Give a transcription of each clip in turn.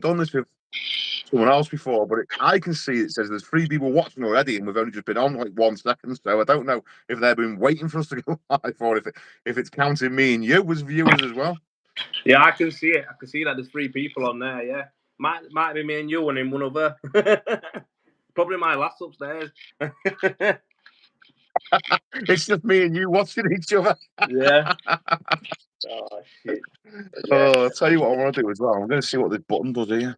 done this with someone else before, but I can see it says there's 3 people watching already, and we've only just been on like 1 second. So I don't know if they've been waiting for us to go live, or if it's counting me and you as viewers as well. Yeah, I can see it. I can see that there's 3 people on there. Yeah, might be me and you and in one other. Probably my lass upstairs. It's just me and you watching each other. Yeah. Oh shit. Yeah. Oh, I'll tell you what I want to do as well. I'm going to see what this button does here.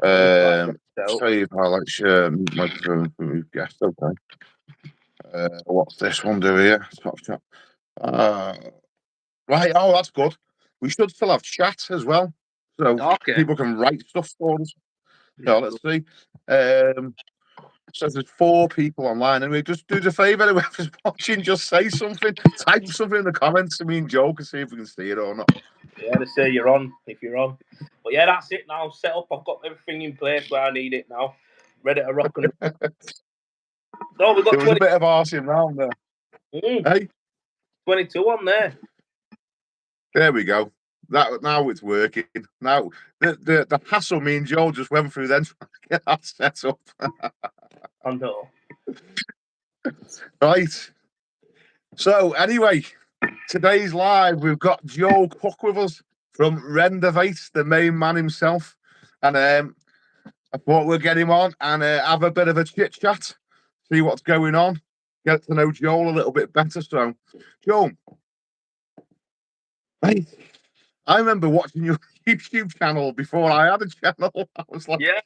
Save highlight share microphone move guest. Okay. What's this one do here? Top chat. Right. Oh, that's good. We should still have chat as well, so people can write stuff for us. Yeah, let's see. Says there's 4 people online. Anyway, just do us a favour. Whoever's watching, just say something. Type something in the comments to me and Joe can see if we can see it or not. Yeah, they say you're on if you're on. But yeah, that's it now. Set up. I've got everything in place where I need it now. Ready to rock and no, we've got there was a bit of arsing round there. Hey, 22 on there. There we go. Now it's working. Now the hassle me and Joel just went through then trying to get that set up. I know. Right. So anyway, today's live. We've got Joel Cooke with us from Renderwise, the main man himself, and I thought we'd get him on and have a bit of a chit chat, see what's going on, get to know Joel a little bit better. So, Joel, hey, I remember watching your YouTube channel before I had a channel. I was like, yeah,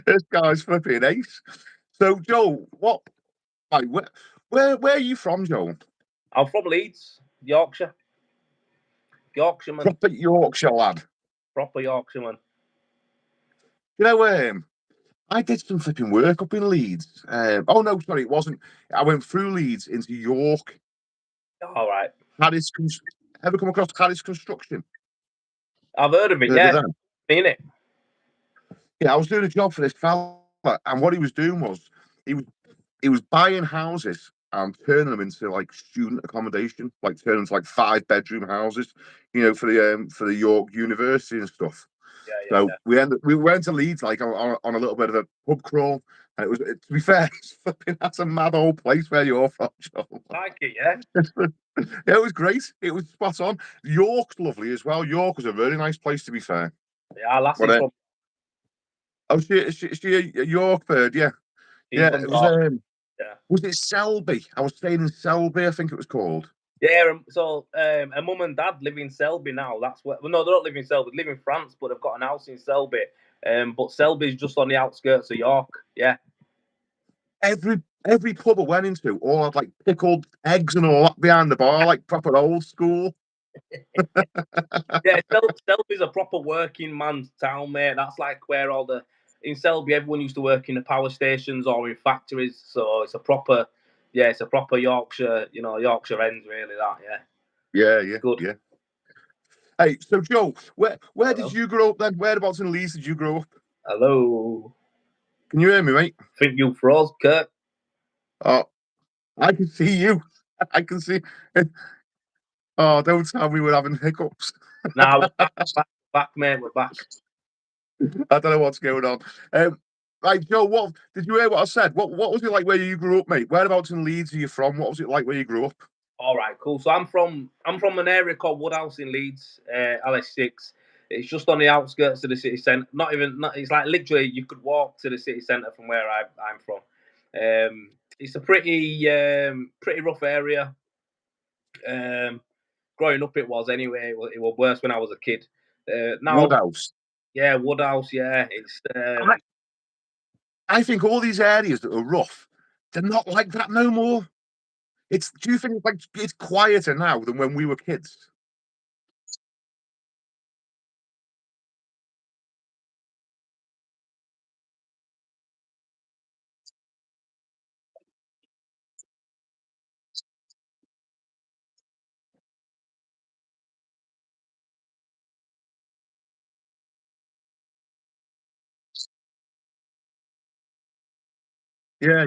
this guy's flipping ace. So, Joel, where are you from, Joel? I'm from Leeds, Yorkshire. Yorkshireman. Proper Yorkshire lad. Proper Yorkshireman. You know, I did some flipping work up in Leeds. Oh no, sorry, it wasn't. I went through Leeds into York. All right. Ever come across Harris Construction? I've heard of it. Yeah, seen it. Yeah, I was doing a job for this fella, and what he was doing was he was buying houses and turning them into like student accommodation, like turning them to like 5-bedroom houses, you know, for the York University and stuff. So we went to Leeds like on a little bit of a pub crawl, and it was, to be fair, that's a mad old place where you're from, Joel. Like it, yeah. Yeah, it was great. It was spot on. York's lovely as well. York was a really nice place, to be fair. Yeah, our lass is from. Oh, she a York bird, yeah. Yeah, it was. Was it Selby? I was staying in Selby, I think it was called. Yeah, so her mum and dad live in Selby now. That's where. Well, no, they don't live in Selby. They live in France, but they've got an house in Selby. But Selby's just on the outskirts of York. Yeah. Every pub I went into all had like pickled eggs and all that behind the bar, like proper old school. Yeah, Selby's a proper working man's town, mate. That's like where in Selby everyone used to work in the power stations or in factories. So it's a proper Yorkshire, Yorkshire ends really. That Yeah. Good. Yeah. Hey, so Joe, where did you grow up then? Whereabouts in Leeds did you grow up? Hello. Can you hear me, mate? I think you froze, Kurt. Oh, I can see you. I can see. Oh, don't tell me we're having hiccups. Now back, mate. We're back. I don't know what's going on. Right, Joe, what did you hear what I said? What was it like where you grew up, mate? Whereabouts in Leeds are you from? What was it like where you grew up? All right, cool. So I'm from an area called Woodhouse in Leeds, LS6. It's just on the outskirts of the city centre. It's like literally you could walk to the city centre from where I'm from. It's a pretty rough area. Growing up, it was anyway. It was worse when I was a kid. Now, Woodhouse. Yeah, Woodhouse. Yeah, it's. I think all these areas that are rough, they're not like that no more. Do you think it's quieter now than when we were kids? Yeah.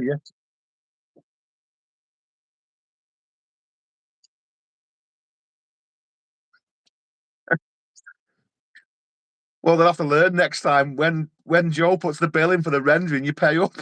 Well, they'll have to learn next time when Joe puts the bill in for the rendering, you pay up.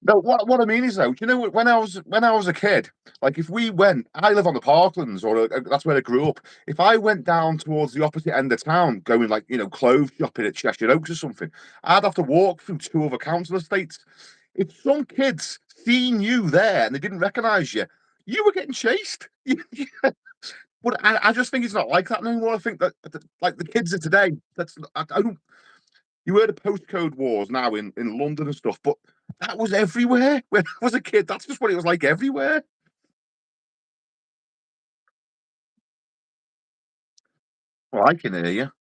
No, what I mean is though, do you know when I was a kid, like if we went, I live on the Parklands, or that's where I grew up. If I went down towards the opposite end of town, going like clothes shopping at Cheshire Oaks or something, I'd have to walk through two other council estates. If some kids seen you there and they didn't recognise you, you were getting chased. But I just think it's not like that anymore. I think that like the kids of today, I don't. You heard of postcode wars now in London and stuff, but that was everywhere when I was a kid. That's just what it was like everywhere. Well, I can hear you.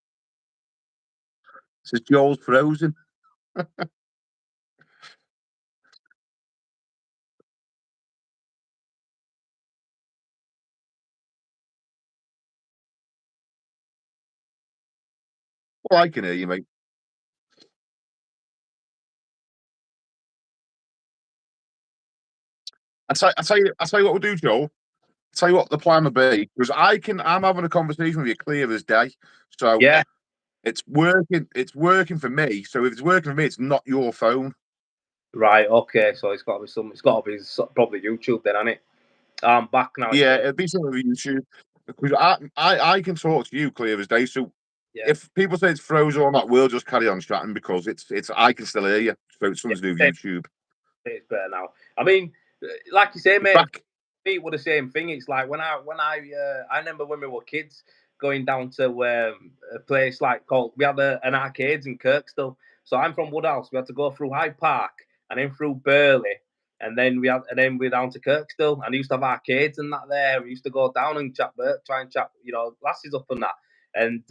Says Joel's frozen. Well, I can hear you, mate. I tell you what we'll do, Joel. I tell you what the plan will be, because I'm having a conversation with you clear as day. So Yeah. it's working. It's working for me. So if it's working for me, it's not your phone. Right. Okay. So it's got to be some. It's got to be probably YouTube then, isn't it? I'm back now. It's Yeah, working. it'd be something with YouTube because I can talk to you clear as day. So Yeah. if people say it's frozen or not, we'll just carry on chatting because it's I can still hear you. So it's Yeah. something to do with YouTube. It's better now. I mean, like you say, It's mate. back. Me with the same thing. It's like I remember when we were kids going down to a place like called we had an arcades in Kirkstall. So I'm from Woodhouse. We had to go through Hyde Park and then through Burley, and then we're down to Kirkstall. And I used to have arcades and that there. We used to go down and try and chat, lasses up and that. And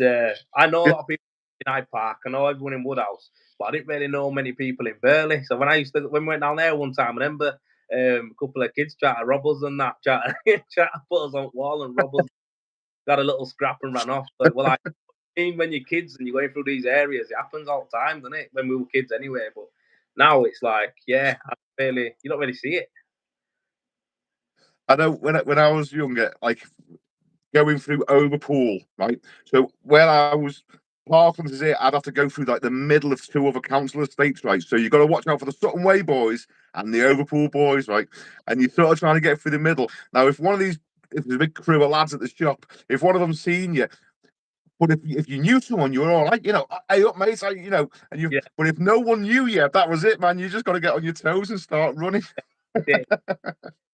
I know a Yeah, lot of people in Hyde Park. I know everyone in Woodhouse, but I didn't really know many people in Burley. So when we went down there one time, I remember a couple of kids trying to rob us and that, trying to put us on wall and rob us. Got a little scrap and ran off. But well, I mean, when you're kids and you're going through these areas, it happens all the time, doesn't it? When we were kids, anyway. But now it's like, yeah, you don't really see it. I know when I was younger, like going through Overpool, right? So where I was, Parklands is it, I'd have to go through like the middle of two other council estates, right? So you got to watch out for the Sutton Way boys and the Overpool boys, right? And you're sort of trying to get through the middle. Now, if there's a big crew of lads at the shop, if one of them seen you, but if you knew someone, you were all right, hey up, mate, Yeah, but if no one knew you, that was it, man. You just got to get on your toes and start running. yeah.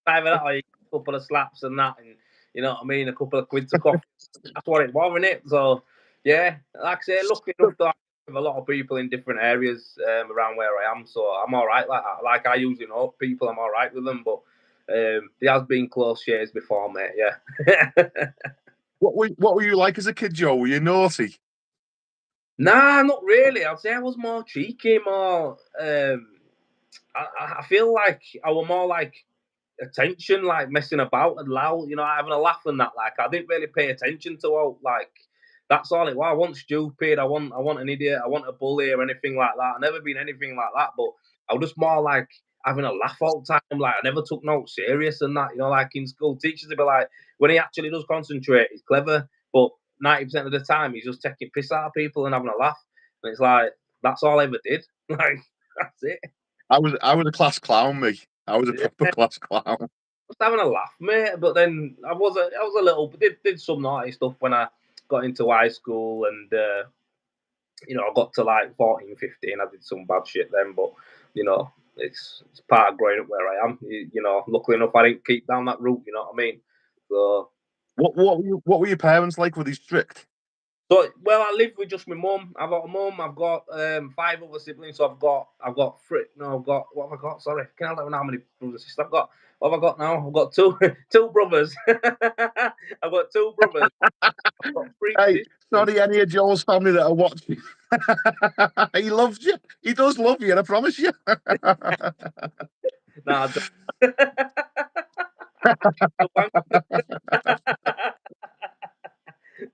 Either that or you get a couple of slaps and that, and you know what I mean, a couple of quids of coffee. That's what it was, isn't it? So yeah, like I say, lucky enough to have with a lot of people in different areas around where I am, so I'm all right. Like I usually know people, I'm all right with them, but there has been close shaves before, mate. Yeah. What were you like as a kid, Joe? Were you naughty? Nah, not really. I'd say I was more cheeky, more. I feel like I was more like attention, like messing about and loud, having a laugh and that. Like I didn't really pay attention to all like that's all it was. I want stupid, I want an idiot, I want a bully or anything like that. I've never been anything like that, but I was just more like having a laugh all the time. Like I never took notes serious and that, like in school, teachers would be like, when he actually does concentrate, he's clever, but 90% of the time he's just taking piss out of people and having a laugh. And it's like that's all I ever did. Like that's it. I was a class clown, me. I was a proper Yeah. class clown. Just having a laugh, mate. But then I was a little did some naughty stuff when I got into high school, and I got to like 14, 15. I did some bad shit then, but you know, it's part of growing up where I am. Luckily enough, I didn't keep down that route. You know what I mean? So, What were your parents like? Were they strict? well, I live with just my mum. I've got a mum. I've got five other siblings. So I've got three. No, I've got what have I got? Sorry, can I don't know how many brothers and sisters I've got. What have I got now? I've got two two brothers. I've got two brothers. I've got three Hey, sisters. sorry, any of Joel's family that are watching. He loves you. He does love you, and I promise you. Nah, I don't.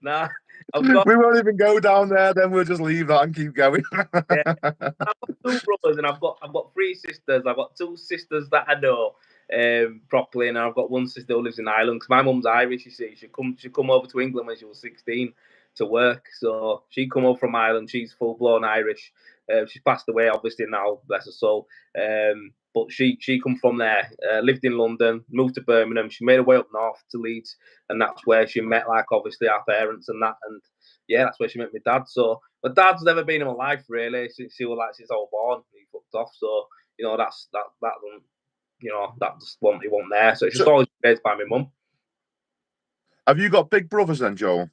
Nah, I've got We won't even go down there. Then we'll just leave that and keep going. yeah, I've got two brothers and I've got three sisters. I've got two sisters that I know. properly, and I've got one sister who lives in Ireland because my mum's Irish. You see, she come over to England when she was 16 to work, so she come over from Ireland. She's full blown Irish. She's passed away, obviously now, bless her soul. But she come from there, lived in London, moved to Birmingham. She made her way up north to Leeds, and that's where she met, like, obviously our parents and that. And yeah, that's where she met my dad. So my dad's never been in my life really since he was like since I was born. He fucked off. So that that just wasn't, he wasn't there. So it's just So, always raised by my mum. have you got big brothers then, Joel?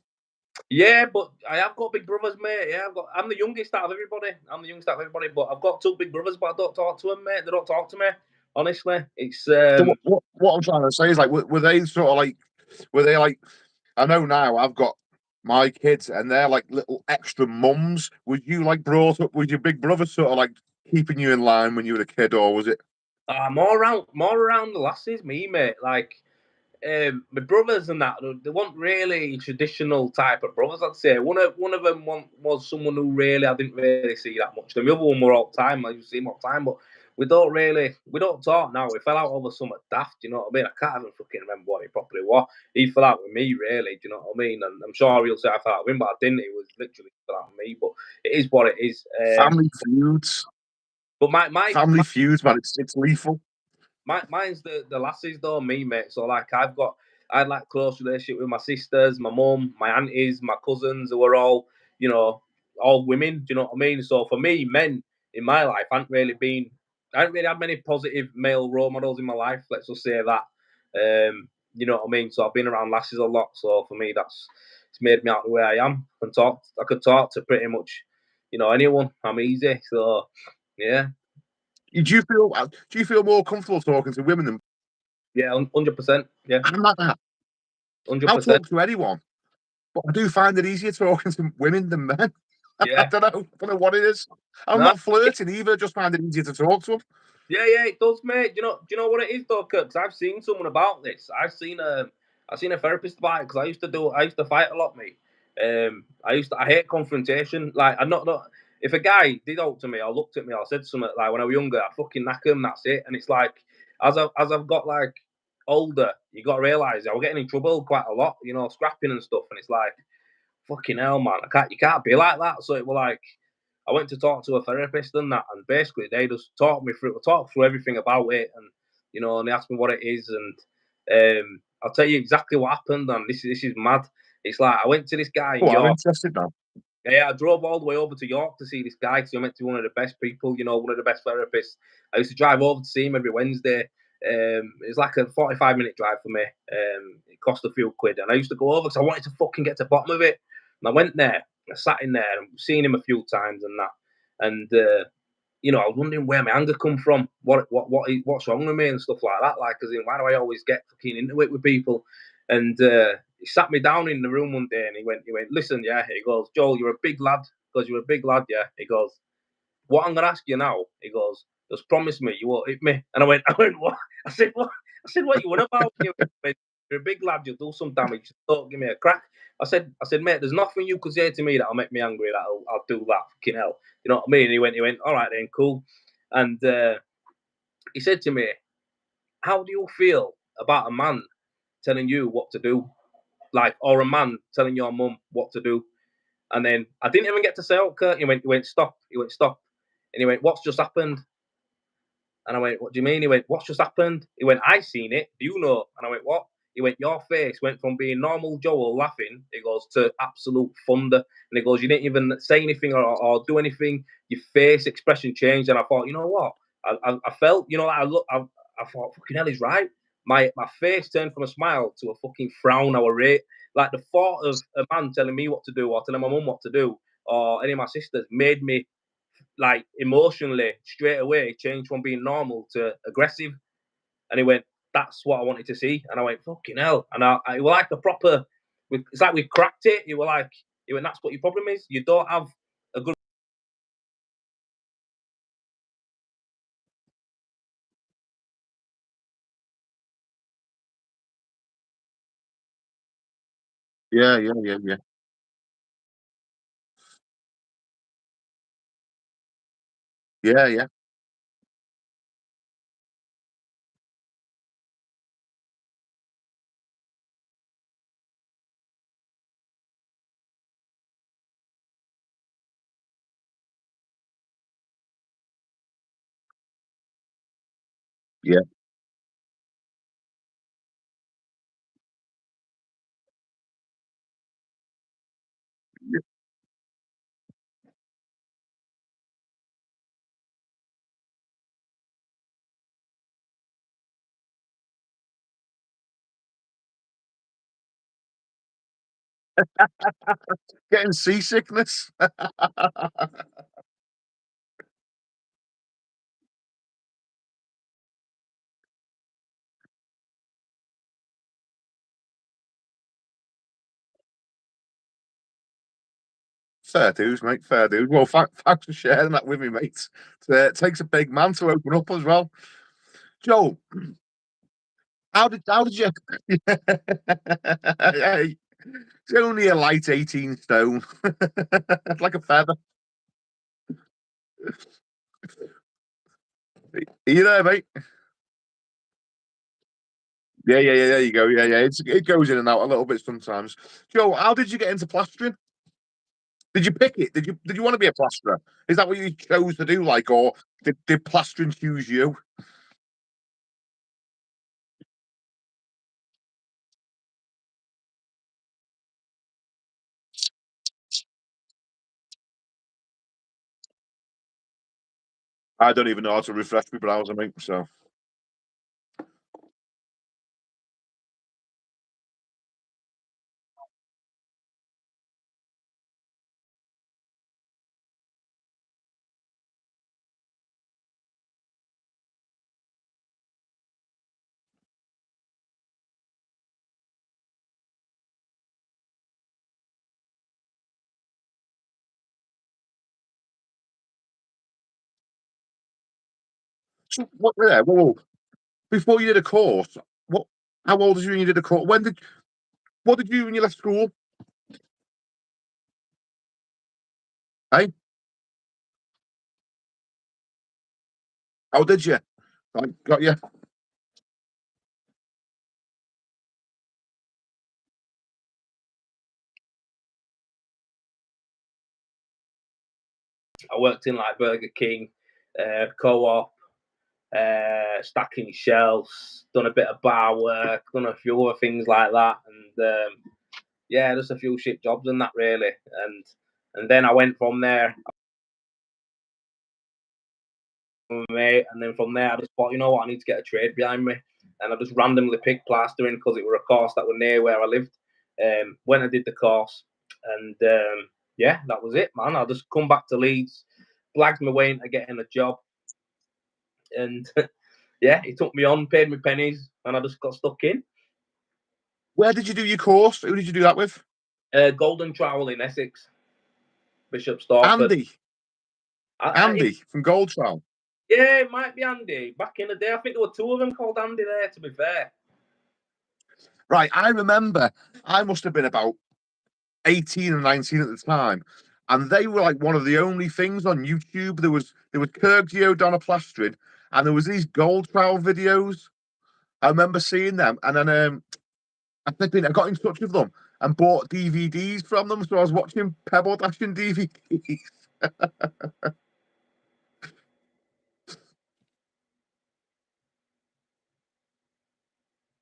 Yeah, but I have got big brothers, mate. Yeah, I'm the youngest out of everybody. But I've got two big brothers, but I don't talk to them, mate. They don't talk to me. Honestly, it's So what I'm trying to say is, like, were they sort of like, were they like? I know now I've got my kids, and they're like little extra mums. Was you like brought up with your big brother, sort of like keeping you in line when you were a kid, or was it? more around the lasses, me, mate. Like, my brothers and that, they weren't really traditional type of brothers. I'd say one of them was someone who really I didn't really see that much. The other one were all the time. I used to see him all the time, but we don't talk now. We fell out over something daft. You know what I mean? I can't even fucking remember what it properly was. He fell out with me, really. Do you know what I mean? And I'm sure he'll say I fell out with him, but I didn't. It was literally fell out with me. But it is what it is. Family feuds, But my family feuds, man. It's lethal. mine's the lassies though, me, mate. So like I had like close relationship with my sisters, my mum, my aunties, my cousins, who were all, you know, all women, do you know what I mean? So for me, men in my life I haven't really had many positive male role models in my life, let's just say that. You know what I mean? So I've been around lasses a lot. So for me it's made me out the way I am. I could talk to pretty much, anyone. I'm easy. So yeah. Do you feel more comfortable talking to women than? Yeah, 100%. Yeah, I'm like that. I'll 100%. talk to anyone, but I do find it easier talking to women than men. I Yeah. don't know. I don't know what it is. I'm No, not flirting either. I just find it easier to talk to them. yeah, it does, mate. Do you know what it is though, Kirk? 'Cause I've seen someone about this. I've seen a therapist about it because I used to fight a lot, mate. I hate confrontation. Like, I'm not. If a guy did out to me or looked at me or said something like when I was younger, I fucking knack him. That's it. And it's like as I've got like older, you got to realize I was getting in trouble quite a lot. Scrapping and stuff. And it's like, fucking hell, man. You can't be like that. So it was like I went to talk to a therapist and that, and basically they just talked through everything about it, and and they asked me what it is, and I'll tell you exactly what happened. And this is mad. It's like I went to this guy in Oh, I'm York. interested now. Yeah, I drove all the way over to York to see this guy because he meant to be one of the best people, one of the best therapists. I used to drive over to see him every Wednesday. It's like a 45-minute drive for me. It cost a few quid, and I used to go over because I wanted to fucking get to the bottom of it. And I went there, I sat in there, and seen him a few times and that. And I was wondering where my anger come from, what's wrong with me and stuff like that. Like, as in, why do I always get fucking into it with people? And he sat me down in the room one day, and he went, listen, yeah. He goes, Joel, you're a big lad, because you're a big lad, yeah. He goes, what I'm gonna ask you now, he goes, just promise me you won't hit me. And I went, what? I said, what? I said, what you want about? You're a big lad, you'll do some damage. Just don't give me a crack. I said, mate, there's nothing you could say to me that'll make me angry. I'll do that. Fucking hell. You know what I mean? He went, all right then, cool. And he said to me, how do you feel about a man telling you what to do? Like, or a man telling your mum what to do? And then I didn't even get to say, okay. He went, stop. He went, stop. And he went, what's just happened? And I went, what do you mean? He went, what's just happened? He went, I seen it. Do you know? And I went, what? He went, your face went from being normal Joel laughing, he goes, to absolute thunder. And he goes, you didn't even say anything or do anything. Your face expression changed. And I thought, you know what? I felt, I thought, fucking hell, he's right. My face turned from a smile to a fucking frown. I was rate. Like, the thought of a man telling me what to do or telling my mum what to do or any of my sisters made me, like, emotionally straight away changed from being normal to aggressive. And he went, that's what I wanted to see. And I went, fucking hell. And I was like a proper, it's like we cracked it. He went, that's what your problem is. You don't have a good. Yeah, yeah, yeah, yeah, yeah, yeah. Yeah. Yeah. Getting seasickness. Fair dues, mate. Fair dues. Well, thanks for sharing that with me, mate. It takes a big man to open up as well. Joe, how did you? Hey, it's only a light 18 stone, like a feather. Are you there, mate? Yeah, yeah, yeah. There you go. Yeah, yeah. It goes in and out a little bit sometimes. Joe, how did you get into plastering? Did you pick it? Did you want to be a plasterer? Is that what you chose to do? Like, or did plastering choose you? I don't even know how to refresh my browser, mate. So, so what? Yeah, whoa. Before you did a course, what? How old was you when you did a course? What did you do when you left school? Hey, how did you? I got you. I worked in like Burger King, co-op, stacking shelves, done a bit of bar work, done a few other things like that, and yeah, just a few shit jobs and that really, and then I went from there, mate, and then from there I just thought, you know what, I need to get a trade behind me, and I just randomly picked plastering because it were a course that were near where I lived. When I did the course, and yeah, that was it, man. I just come back to Leeds, blagged my way into getting a job, and yeah, he took me on, paid me pennies, and I just got stuck in. Where did you do your course? Who did you do that with? Golden Trowel in Essex, Bishop Stortford. Andy. It, Andy from Goldtrow. yeah, it might be Andy. Back in the day, I think there were two of them called Andy there. To be fair, Right, I remember. I must have been about 18 or 19 at the time, and they were like one of the only things on YouTube. There was Kirk Donna plastering, and there was these gold trowel videos. I remember seeing them, and then I got in touch with them and bought DVDs from them. So I was watching Pebble Dashing DVDs.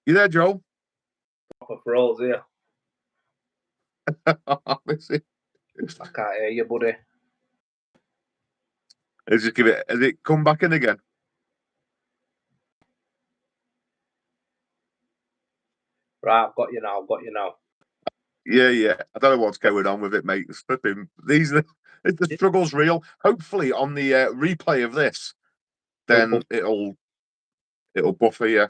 You there, Joe? proper froze here. Honestly, I can't hear you, buddy. let's just give it. Has it come back in again? Right, I've got you now. I've got you now. Yeah, yeah. I don't know what's going on with it, mate. It's flipping. The struggle's real. Hopefully, on the replay of this, then it'll buffer you.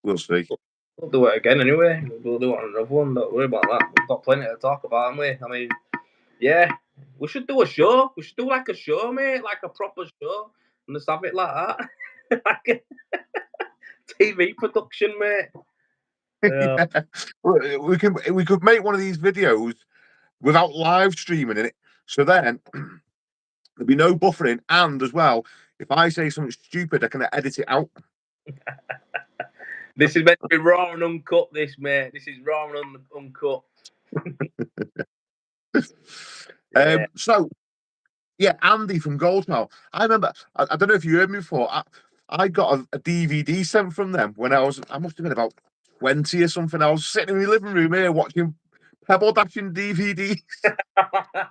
We'll see. We'll do it again anyway. We'll do it on another one. Don't worry about that. We've got plenty to talk about, haven't we? I mean, yeah, we should do a show. We should do like a show, mate, like a proper show, and just have it like that, like a TV production, mate. Yeah. Yeah. We could make one of these videos without live streaming in it. So then there'd be no buffering, and as well, if I say something stupid, I can edit it out. This is meant to be raw and uncut. This, mate. This is raw and uncut. Yeah. So yeah, Andy from Goldtown. I remember. I don't know if you heard me before. I got a DVD sent from them when I must have been about 20 or something. I was sitting in my living room here watching Pebble Dashing DVDs.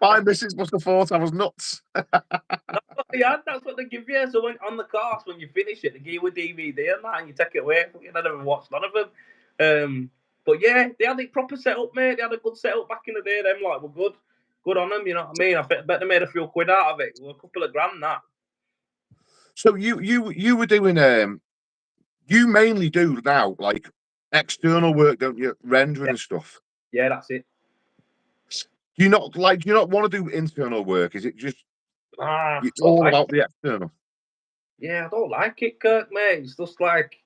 My missus must have thought I was nuts. That's what they give you. So when on the course, when you finish it, they give you a DVD and that, and you take it away. I never watched none of them. But yeah, they had it proper set up, mate. They had a good setup back in the day. Them like were good on them. You know what I mean? I bet they made a few quid out of it. A couple of grand that. So you were doing you mainly do now like external work, don't you? Rendering Yeah, and stuff. yeah, that's it. Do you not want to do internal work? Is it just it's Don't all like. about the external? Yeah, I don't like it, Kirk, mate. It's just like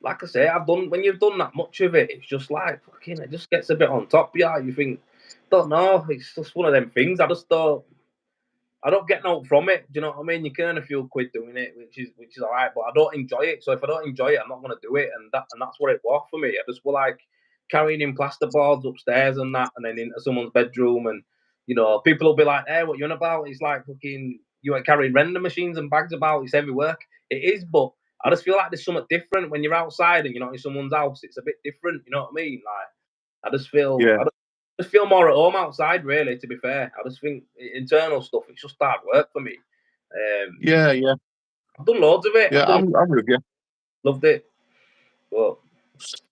I say, I've done when you've done that much of it, it's just like fucking. It just gets a bit on top. Yeah, you think, don't know. It's just one of them things. I don't get no from it. Do you know what I mean? You can earn a few quid doing it, which is all right, but I don't enjoy it. So if I don't enjoy it, I'm not gonna do it, and that's what it was for me. I just were like carrying in plasterboards upstairs and that, and then into someone's bedroom, and people will be like, "Hey, what you on about?" It's like fucking you ain't carrying render machines and bags about. It's heavy work. It is, but I just feel like there's something different when you're outside and you're not in someone's house. It's a bit different. You know what I mean? Like Yeah, I just feel more at home outside, really, to be fair. I just think internal stuff, it's just hard work for me. Um, yeah. I've done loads of it. Yeah, I'm with you. Loved it. But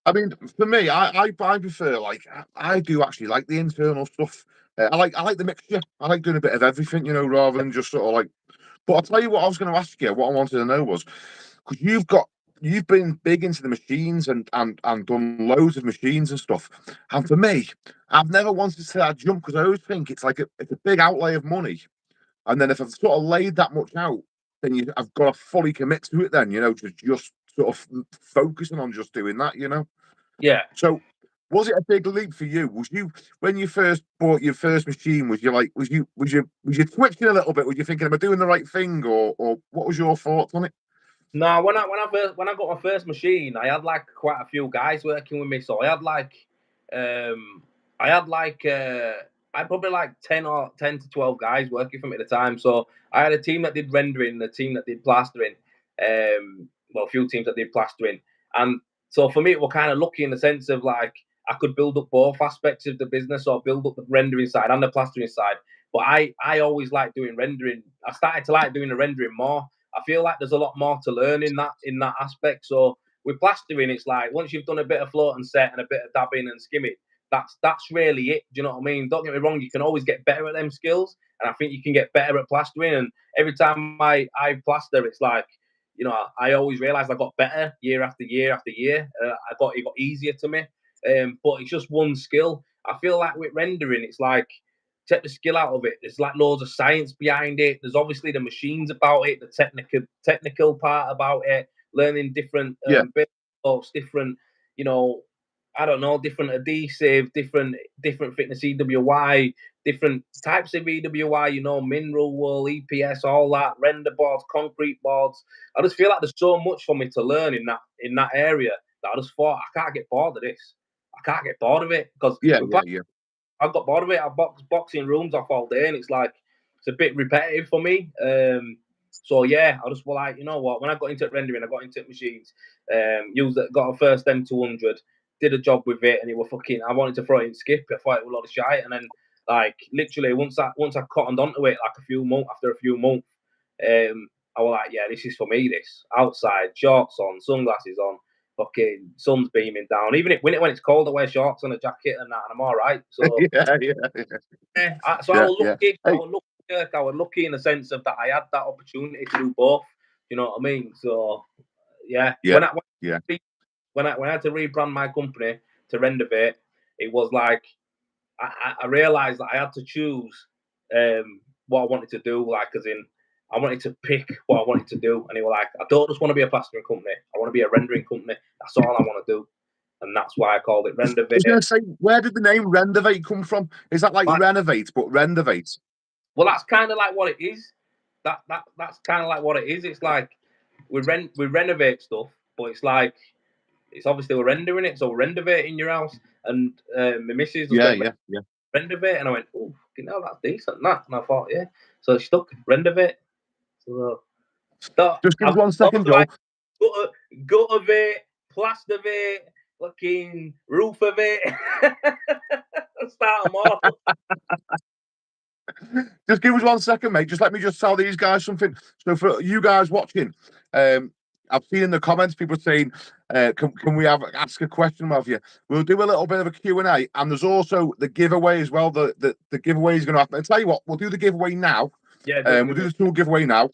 I mean, for me, I prefer like I do actually like the internal stuff. I like the mixture. I like doing a bit of everything, rather than just sort of like. But I'll tell you what I was going to ask you. What I wanted to know was because you've been big into the machines and done loads of machines and stuff. And for me, I've never wanted to that jump because I always think it's like it's a big outlay of money. And then if I've sort of laid that much out, then I've got to fully commit to it. Then to just sort of focusing on just doing that. yeah. So, was it a big leap for you? Was you when you first bought your first machine? Was you like, was you twitching a little bit? Were you thinking, am I doing the right thing, or what was your thoughts on it? No, when I got my first machine, I had like quite a few guys working with me. So um I had like I had probably like 10 to 12 guys working for me at the time. So I had a team that did rendering, a team that did plastering, a few teams that did plastering. And so for me it was kind of lucky in the sense of like I could build up both aspects of the business or build up the rendering side and the plastering side. But I always liked doing rendering. I started to like doing the rendering more. I feel like there's a lot more to learn in that aspect. So with plastering, it's like once you've done a bit of float and set and a bit of dabbing and skimming, that's really it. Do you know what I mean? Don't get me wrong, you can always get better at them skills, and I think you can get better at plastering. And every time I plaster, it's like I always realize I got better year after year after year. It got easier to me, but it's just one skill. I feel like with rendering, it's like take the skill out of it. There's like loads of science behind it. There's obviously the machines about it, the technical part about it, learning different Yeah, bits, different, you know, I don't know, different adhesive, different thickness EWI, different types of EWI, mineral wool, EPS, all that, render boards, concrete boards. I just feel like there's so much for me to learn in that area that I just thought I can't get bored of this. I can't get bored of it because yeah, with yeah, yeah, I got bored of it. I boxing rooms off all day, and it's a bit repetitive for me. So yeah, I just was like, you know what? When I got into rendering, I got into machines. Got a first M200, did a job with it, and it was fucking. I wanted to throw it in skip. I thought it was a lot of shite, and then like literally once I cottoned onto it, like after a few months, I was like, yeah, this is for me. This outside, shorts on, sunglasses on, fucking sun's beaming down. Even when it's cold, I wear shorts and a jacket and that, and I'm all right. So yeah, yeah, yeah, I yeah, was yeah. lucky. Hey, I was lucky in the sense of that I had that opportunity to do both. You know what I mean? So yeah, yeah, yeah, when I had to rebrand my company to Renderwise, it was like I realized that I had to choose what I wanted to do. Like, as in, I wanted to pick what I wanted to do, and it was like, I don't just want to be a plastering company. I want to be a rendering company. That's all I want to do, and that's why I called it I was Renderwise. going to say, where did the name Rendervate come from? Is that like Like, renovate, but Rendervate? well, that's kind of like what it is. That's kind of like what it is. It's like we renovate stuff, but it's obviously we're rendering it, so we're renovating your house. And my missus just Yeah, went yeah, yeah. renovate, and I went, oh, fucking hell, that's decent, that. And I thought, yeah. So she stuck renovate. So Just give us I've one loads second, of Joel. gut of it, plaster of it, fucking roof of it. Start them all. Just give us 1 second, mate. Just let me just tell these guys something. So for you guys watching, I've seen in the comments people saying, can we ask a question of you? We'll do a little bit of a Q&A, and there's also the giveaway as well. The giveaway is going to happen. I'll tell you what, we'll do the giveaway now. Yeah, we'll do the tool giveaway now.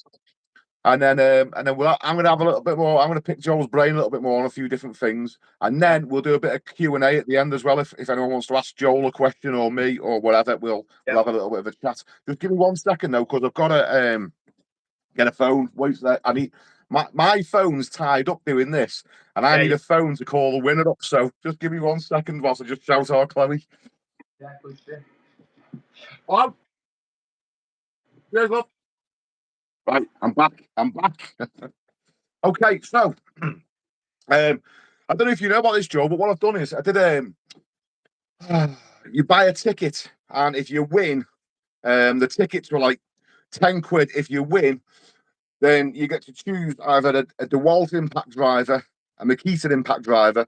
And then I'm going to have a little bit more. I'm going to pick Joel's brain a little bit more on a few different things, and then we'll do a bit of Q&A at the end as well. If anyone wants to ask Joel a question or me or whatever, we'll have a little bit of a chat. Just give me 1 second though, because I've got to get a phone. Wait there. I need my phone's tied up doing this, and I need a phone to call the winner up. So just give me 1 second whilst I just shout out Chloe. Yeah, please do. Hello. Cheers, love. Right, I'm back. Okay, so I don't know if you know about this, Joe, but what I've done is I did you buy a ticket, and if you win, the tickets were like 10 quid. If you win, then you get to choose either a DeWalt impact driver, a Makita impact driver,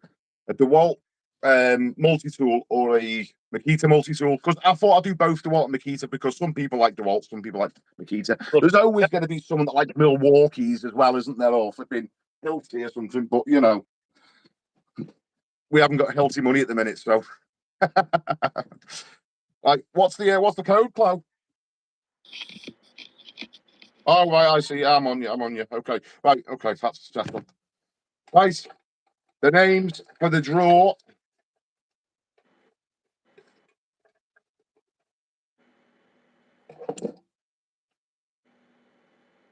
a DeWalt multi-tool, or a Makita multi-tool. Because I thought I'd do both DeWalt and Makita, because some people like DeWalt, some people like Makita. There's always going to be someone that likes Milwaukee's as well, isn't there? Or flipping Hilti or something. But you know, we haven't got Hilti money at the minute, so. Like, what's the code, Clo? Oh, right, I see. I'm on you. Okay, right, okay, that's settled. Right, the names for the draw.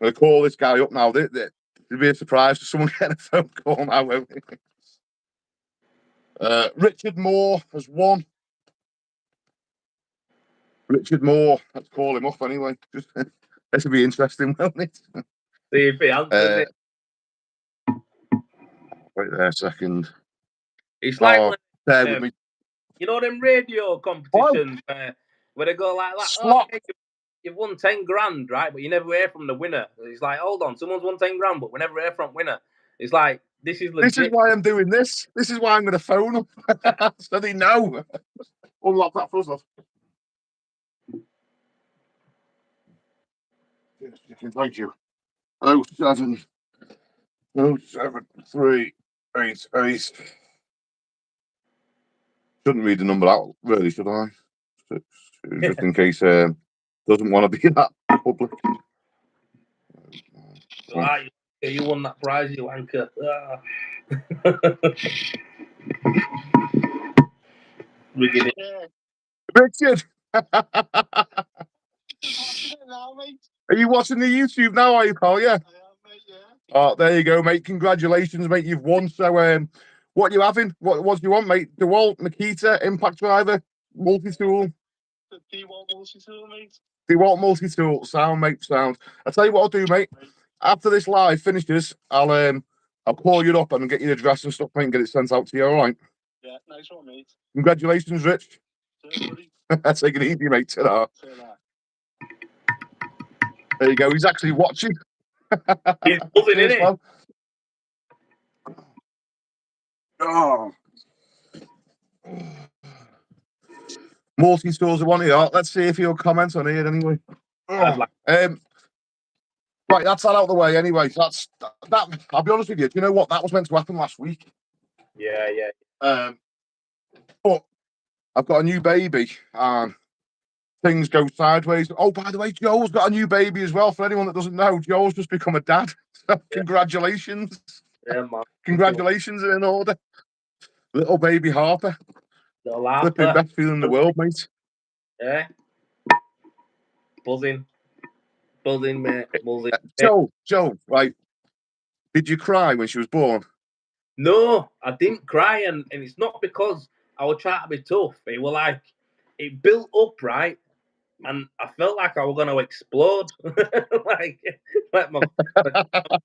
I'm going to call this guy up now. It'd be a surprise for someone getting a phone call now, won't it? Richard Moore has won. Richard Moore, let's call him up anyway. This will be interesting, won't it? See if he answers it. Wait there a second. It's like there with me. You know them radio competitions where they go like that. Oh, okay, you've won 10 grand, right? But you never hear from the winner. It's like, hold on, someone's won 10 grand, but we never hear from winner. It's like, this is legit. This is why I'm doing this. This is why I'm going to phone them so they know. Unlock that for us, love. Thank you. 07388. Shouldn't read the number out, really, should I? Just in case doesn't want to be that public. You won that prize, you wanker. Richard! Are you watching the YouTube now, are you, pal? Yeah. Oh, there you go, mate. Congratulations, mate. You've won. So, what are you having? What do you want, mate? DeWalt, Makita, impact driver, multi-tool. DeWalt multi-tool, mate. DeWalt multi-tool. Sound, mate. Sound. I'll tell you what I'll do, mate. After this live finishes, I'll call you up and get your address and stuff, mate, and get it sent out to you. All right. Yeah, nice one, mate. Congratulations, Rich. Take it easy, mate. Ta-da. There you go. He's actually watching. He's buzzing, isn't he? Oh. Multi-stores are one here. Let's see if he'll comment on it anyway. Right, that's that out of the way anyway. That. I'll be honest with you. Do you know what? That was meant to happen last week. Yeah. But I've got a new baby and things go sideways. Oh, by the way, Joel's got a new baby as well. For anyone that doesn't know, Joel's just become a dad. So congratulations. Yeah, man. Congratulations are in order. Little baby Harper. Little Harper. Flipping best feeling in the world, mate. Yeah. Buzzing, mate. Buzzing. Joe, right. Did you cry when she was born? No, I didn't cry, and it's not because I was trying to be tough. It was like, it built up, right? And I felt like I was going to explode. like my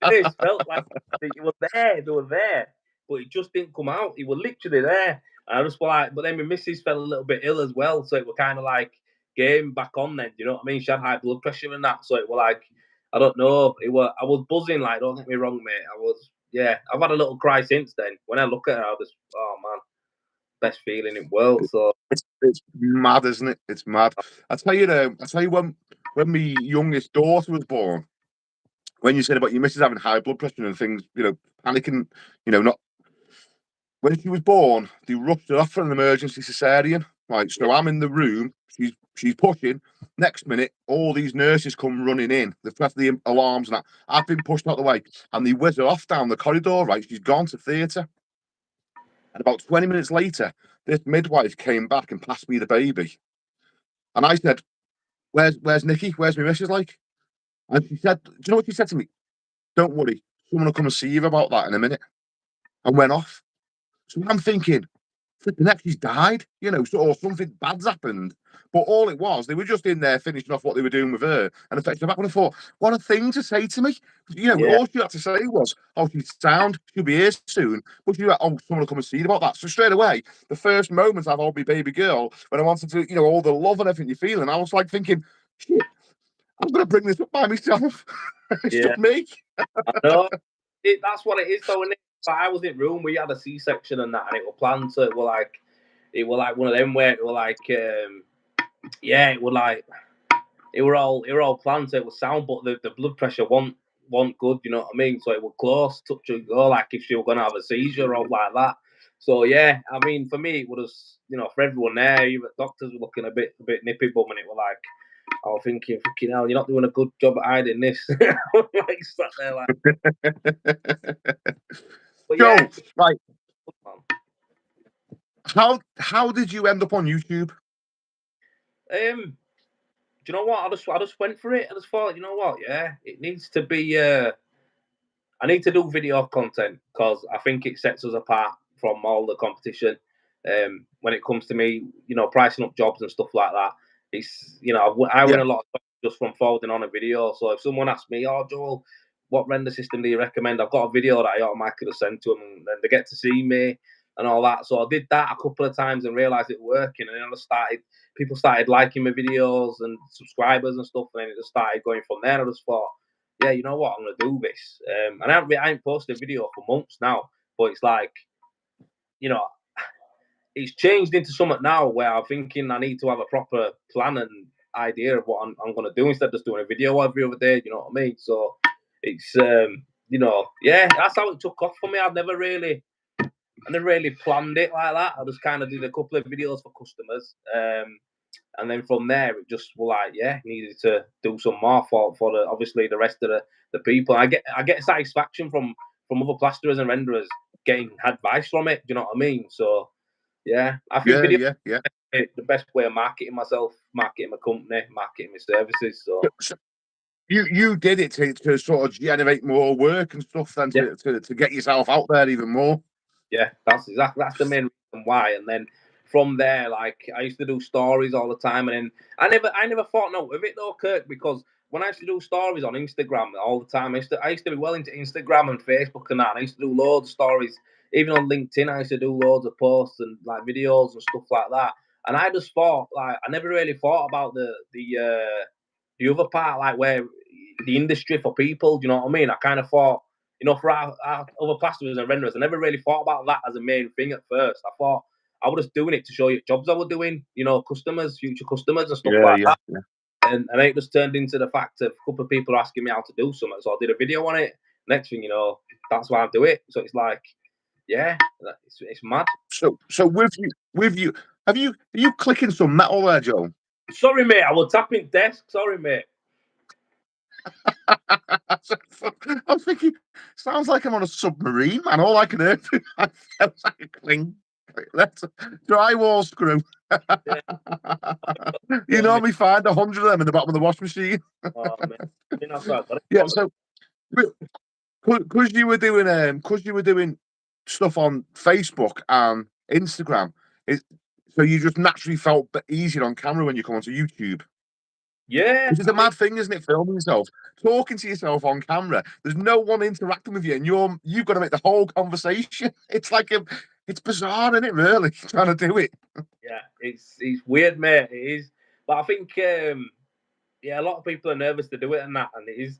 face felt like it was there, they were there, but it just didn't come out. It was literally there. And I just was like, but then my missus fell a little bit ill as well, so it was kind of like game back on then. You know what I mean? She had high blood pressure and that, so it was like, I don't know. I was buzzing, like, don't get me wrong, mate. yeah, I've had a little cry since then. When I look at her, I just, oh man, best feeling in the world. So It's mad, isn't it? It's mad. I tell you, when my youngest daughter was born, when you said about your missus having high blood pressure and things, panicking, not when she was born, they rushed her off for an emergency cesarean. Right, so I'm in the room. She's pushing. Next minute, all these nurses come running in. They've pressed the alarms and that. I've been pushed out the way, and they whiz her off down the corridor. Right, she's gone to theatre. And about 20 minutes later, this midwife came back and passed me the baby. And I said, "Where's Nikki? Where's my missus like?" And she said, "Do you know what she said to me? Don't worry, someone will come and see you about that in a minute." And went off. So I'm thinking, flipping heck, she's died, or something bad's happened. But all it was, they were just in there finishing off what they were doing with her and affecting her back. And I thought, what a thing to say to me. All she had to say was, "Oh, she's sound, she'll be here soon." But she went, "Oh, someone will come and see you about that." So straight away, the first moment I've held my baby girl, when I wanted to, all the love and everything you're feeling, I was like thinking, shit, I'm going to bring this up by myself. It's just me. I know. That's what it is, though, isn't it? Like, I was in room, we had a C-section and that, and it was planned, so it was like one of them where it was like, it were all planned, so it was sound, but the blood pressure wasn't good, you know what I mean? So it was close, touch and go, like if she were going to have a seizure or like that. So yeah, I mean, for me, it was, for everyone there, even doctors were looking a bit nippy bum, and it was like, I was thinking, fucking hell, you're not doing a good job at hiding this. Like, sat there like. But Joel, yeah, right. How did you end up on YouTube? Do you know what? I just went for it. I just thought, you know what? Yeah, it needs to be. I need to do video content because I think it sets us apart from all the competition. When it comes to me, pricing up jobs and stuff like that, it's I win a lot of jobs just from forwarding on a video. So if someone asks me, "Oh, Joel, what render system do you recommend?" I've got a video that I automatically send to them, and then they get to see me and all that. So I did that a couple of times and realized it working, and then people started liking my videos and subscribers and stuff, and then it just started going from there. I just thought, yeah, you know what, I'm gonna do this. And I ain't posted a video for months now, but it's like, it's changed into something now where I'm thinking I need to have a proper plan and idea of what I'm gonna do instead of just doing a video every other day. You know what I mean? So it's yeah, that's how it took off for me. I never really planned it like that. I just kind of did a couple of videos for customers. And then from there, it just was like, yeah, needed to do some more for obviously the rest of the people. I get satisfaction from other plasterers and renderers getting advice from it. Do you know what I mean? So yeah, I think video is the best way of marketing myself, marketing my company, marketing my services. So you did it to sort of generate more work and stuff, then to get yourself out there even more. Yeah, that's the main reason why. And then from there, like I used to do stories all the time, and then I never thought no of it though, Kirk, because when I used to do stories on Instagram all the time, I used to be well into Instagram and Facebook and that. And I used to do loads of stories, even on LinkedIn. I used to do loads of posts and like videos and stuff like that. And I just thought, like, I never really thought about the other part, like where the industry for people. Do you know what I mean? I kind of thought, for our other plasterers and renderers, I never really thought about that as a main thing at first. I thought I was just doing it to show you jobs I was doing, customers, future customers and stuff like that. Yeah. And it just turned into the fact of a couple of people asking me how to do something. So I did a video on it. Next thing you know, that's why I do it. So it's like, yeah, it's mad. So with you, are you clicking some metal there, Joe? Sorry, mate. I was tapping desk. Sorry, mate. I'm thinking, sounds like I'm on a submarine, man. All I can hear sounds like a cling. That's a drywall screw. You normally find 100 of them in the bottom of the washing machine. Oh, man. Yeah, so because you were doing stuff on Facebook and Instagram, so you just naturally felt easier on camera when you come onto YouTube. Yeah, Which is a mad thing, isn't it? Filming yourself, talking to yourself on camera. There's no one interacting with you, and you've got to make the whole conversation. It's like it's bizarre, isn't it? Really, trying to do it. Yeah, it's weird, mate. It is, but I think Yeah, a lot of people are nervous to do it and that, and it is.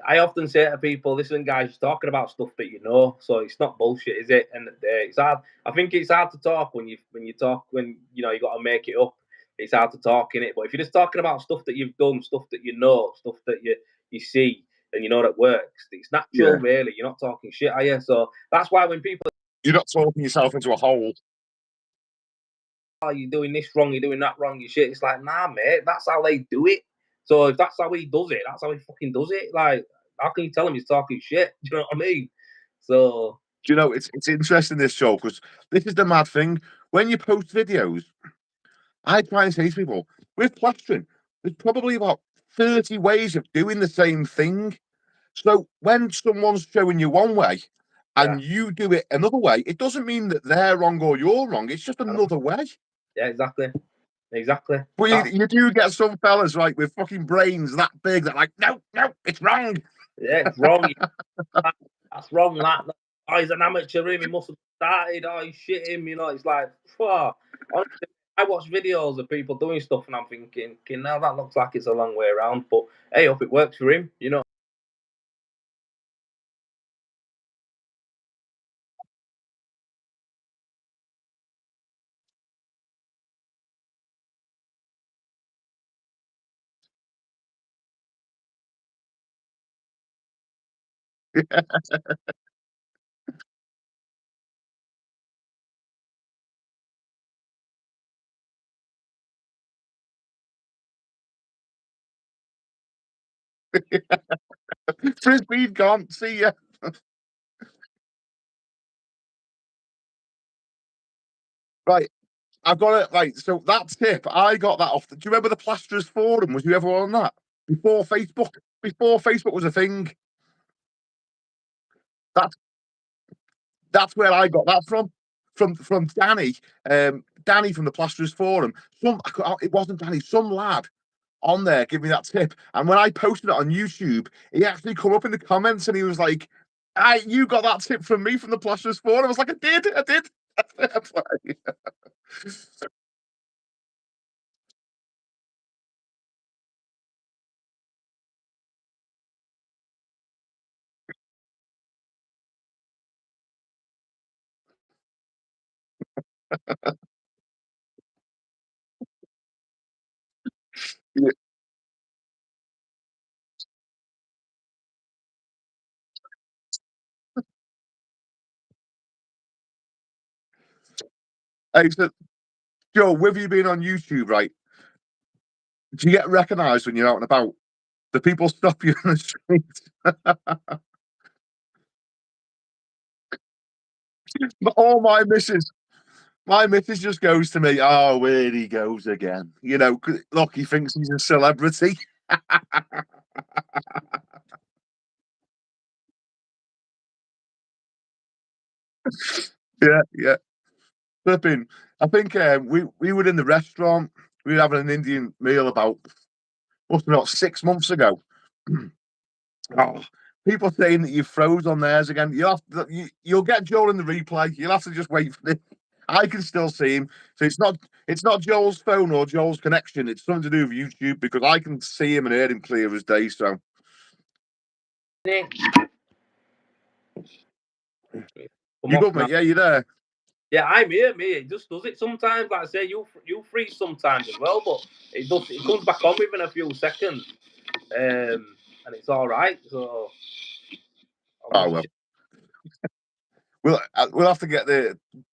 I often say to people, "Listen, guys, you're talking about stuff that you know, so it's not bullshit, is it?" And it's hard. I think it's hard to talk when you talk when you know you got to make it up. It's hard to talk in it, but if you're just talking about stuff that you've done, stuff that you know, stuff that you see and you know that works, it's natural, really. You're not talking shit, are you? So that's why when people, you're not talking yourself into a hole. "Oh, you're doing this wrong, you're doing that wrong," you shit. It's like, nah, mate, that's how they do it. So if that's how he does it, that's how he fucking does it. Like, how can you tell him he's talking shit? Do you know what I mean? So Do you know, it's interesting, this show, because this is the mad thing. When you post videos, I try and say to people, with plastering, there's probably about 30 ways of doing the same thing. So when someone's showing you one way and you do it another way, it doesn't mean that they're wrong or you're wrong. It's just another way. yeah, exactly. But you do get some fellas, right, with fucking brains that big that like, no, it's wrong. Yeah, it's wrong. That's wrong. That oh, he's an amateur. He must have started. Oh, he's shit him. You know, it's like, honestly, I watch videos of people doing stuff, and I'm thinking, now that looks like it's a long way around. But hey, hope it works for him. You know. Frisbee's gone. See ya. Right. I've got it. Right. So that tip, I got that off. Do you remember the Plasterers Forum? Was you ever on that? Before Facebook? Before Facebook was a thing. That's that's where I got that from. From Danny. Danny from the Plasterers Forum. It wasn't Danny, some lad on there give me that tip. And when I posted it on YouTube, he actually come up in the comments and he was like, you got that tip from me from the Plasterers Forum. I was like, I did. Yeah. Hey, so, Joe, with you being on YouTube, right? Do you get recognised when you're out and about? Do people stop you in the street? All my missus just goes to me, oh, where he goes again. You know, look, he thinks he's a celebrity. Yeah. Flipping. I think we were in the restaurant. We were having an Indian meal must be about 6 months ago. Oh, people saying that you froze on theirs again. You'll get Joel in the replay. You'll have to just wait for it. I can still see him. So it's not Joel's phone or Joel's connection. It's something to do with YouTube because I can see him and hear him clear as day. So Come you off, good, mate? man. Yeah, you there? Yeah, I'm here, mate. It just does it sometimes. Like I say, you freeze sometimes as well, but it does. It comes back on within a few seconds, and it's all right. So Oh well. We'll have to get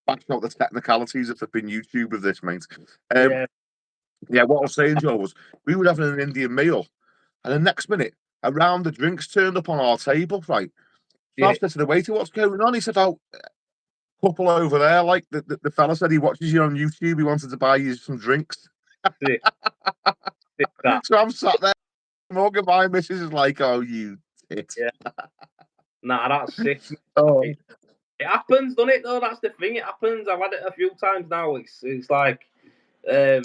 back out the technicalities of flipping YouTube with this, mate. yeah. Yeah, what I was saying, Joe, was we were having an Indian meal, and the next minute, a round of drinks turned up on our table, right? So I said to the waiter, what's going on? He said, oh, couple over there, like the fella said he watches you on YouTube, he wanted to buy you some drinks. So I'm sat there, smoking, my missus is like, oh, you tit. Yeah. Nah, that's sick. Oh. It happens, doesn't it? Though that's the thing. It happens. I've had it a few times now. It's like, yeah,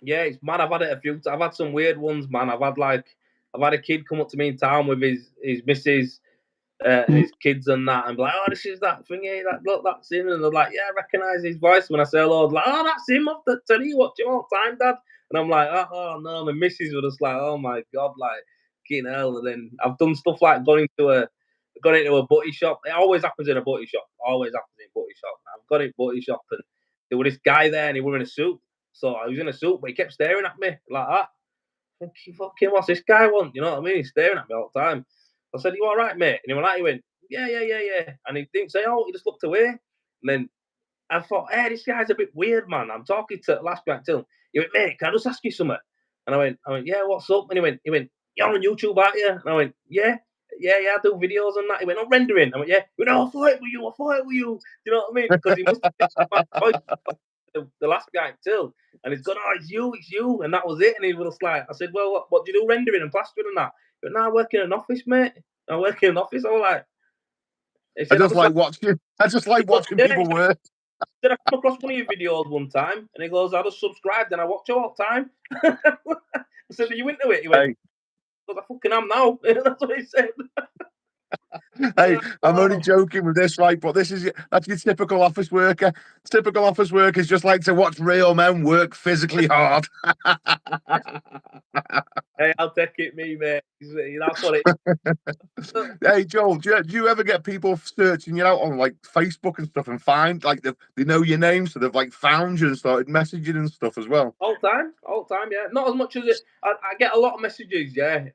it's mad. I've had it a few. I've had some weird ones, man. I've had a kid come up to me in town with his missus and his kids and that, and be like, oh, this is that thingy. Look, that's him. And they're like, yeah, I recognise his voice. When I say hello, they're like, oh, that's him off the telly. What do you want, time, Dad? And I'm like, oh no, my missus was just like, oh my god, like, fucking hell. And then I've done stuff like gone into a butty shop. It always happens in a butty shop. Always happens in a butty shop. I've gone in a butty shop and there was this guy there and he was in a suit. So I was in a suit, but he kept staring at me like that. Thinking, fucking, what's this guy want? You know what I mean? He's staring at me all the time. I said, you all right, mate? And he went, yeah. And he didn't say, oh, he just looked away. And then I thought, hey, this guy's a bit weird, man. I'm talking to last night till he went, mate, can I just ask you something? And I went, yeah, what's up? And he went, you're on YouTube, aren't you? And I went, yeah, I do videos and that. He went, I'm rendering. I went, yeah. He went, no, I thought it with you. Do you know what I mean? Because he must have been my voice the last guy till. And he's gone, oh, it's you. And that was it. And he was like, I said, well, what do you do rendering and plastering and that? He went, no, I work in an office, mate. I work in an office. I was like, I just like watching people work. Did I come across one of your videos one time? And he goes, I just subscribed and I watch you all the time. I said, are you into it? He went, I fucking am now. That's what he said. Hey, I'm only joking with this, right? But that's your typical office worker. Typical office workers just like to watch real men work physically hard. Hey, I'll take it, me, mate. That's what it is. Hey, Joel, do you ever get people searching you out on like Facebook and stuff and find like they know your name, so they've like found you and started messaging and stuff as well? All time, yeah. Not as much as it. I get a lot of messages, yeah,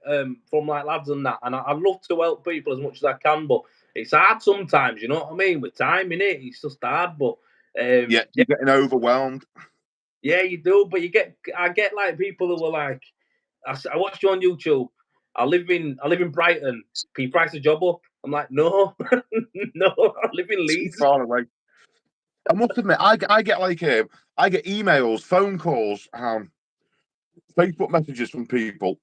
from like lads and that, and I love to help people as much as I can, but it's hard sometimes. You know what I mean? With time in it, it's just hard. But you're getting overwhelmed. Yeah, you do. But I get like people who are like, I watched you on YouTube. I live in Brighton. Can you price a job up? I'm like, no, no. I live in Leeds. Too far away. I must admit, I get like I get emails, phone calls, Facebook messages from people.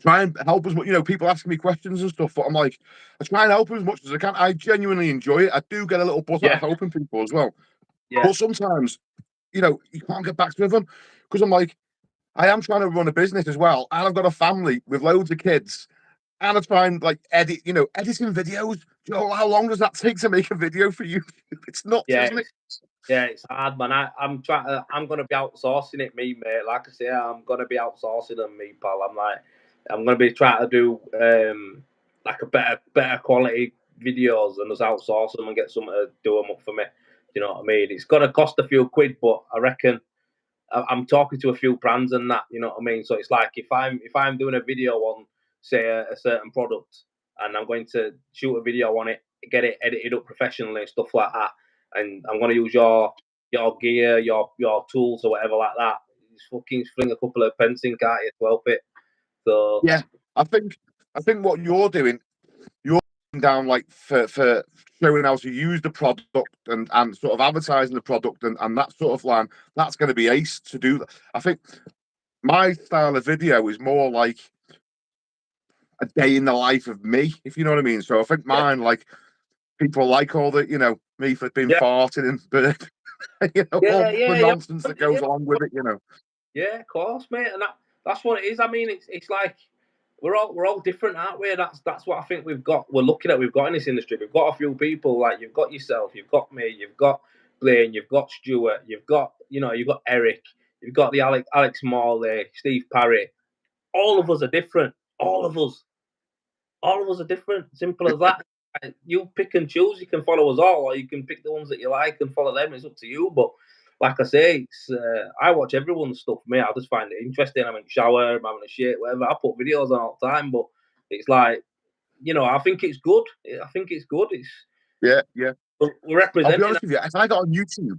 Try and help as much. People asking me questions and stuff. But I'm like, I try and help as much as I can. I genuinely enjoy it. I do get a little buzz out of helping people as well. Yeah. But sometimes, you can't get back to them because I'm like, I am trying to run a business as well, and I've got a family with loads of kids, and I try and like editing videos. Joel, how long does that take to make a video for you? It's nuts, isn't it? Yeah, it's hard, man. I'm gonna be outsourcing it, me, mate. Like I say, I'm gonna be outsourcing them, me, pal. I'm gonna be trying to do like a better quality videos and just outsource them and get someone to do them up for me. You know what I mean? It's gonna cost a few quid, but I reckon I'm talking to a few brands and that. You know what I mean? So it's like if I'm doing a video on, say, a certain product, and I'm going to shoot a video on it, get it edited up professionally and stuff like that, and I'm going to use your gear, your tools or whatever like that, just fucking fling a couple of pence in at you to help it. So yeah, I think what you're doing, you're down like for showing how to use the product and sort of advertising the product and that sort of line. That's going to be ace to do that. I think my style of video is more like a day in the life of me, if you know what I mean. So I think mine, like, people like all the, me for being farting and all the nonsense that goes along with it, Yeah, of course, mate, and that's what it is. I mean, it's like we're all different, aren't we? That's what I think we're looking at. We've got in this industry. We've got a few people like you've got yourself, you've got me, you've got Blaine, you've got Stuart, you've got Eric, you've got the Alex Morley, Steve Parry. All of us are different. All of us are different. Simple as that. You pick and choose. You can follow us all, or you can pick the ones that you like and follow them. It's up to you. But like I say, I watch everyone's stuff. Me, I just find it interesting. I'm in the shower, I'm having a shit, whatever. I put videos on all the time, but it's like, I think it's good. It's yeah. We're representing. I'll be honest with you. If I got on YouTube,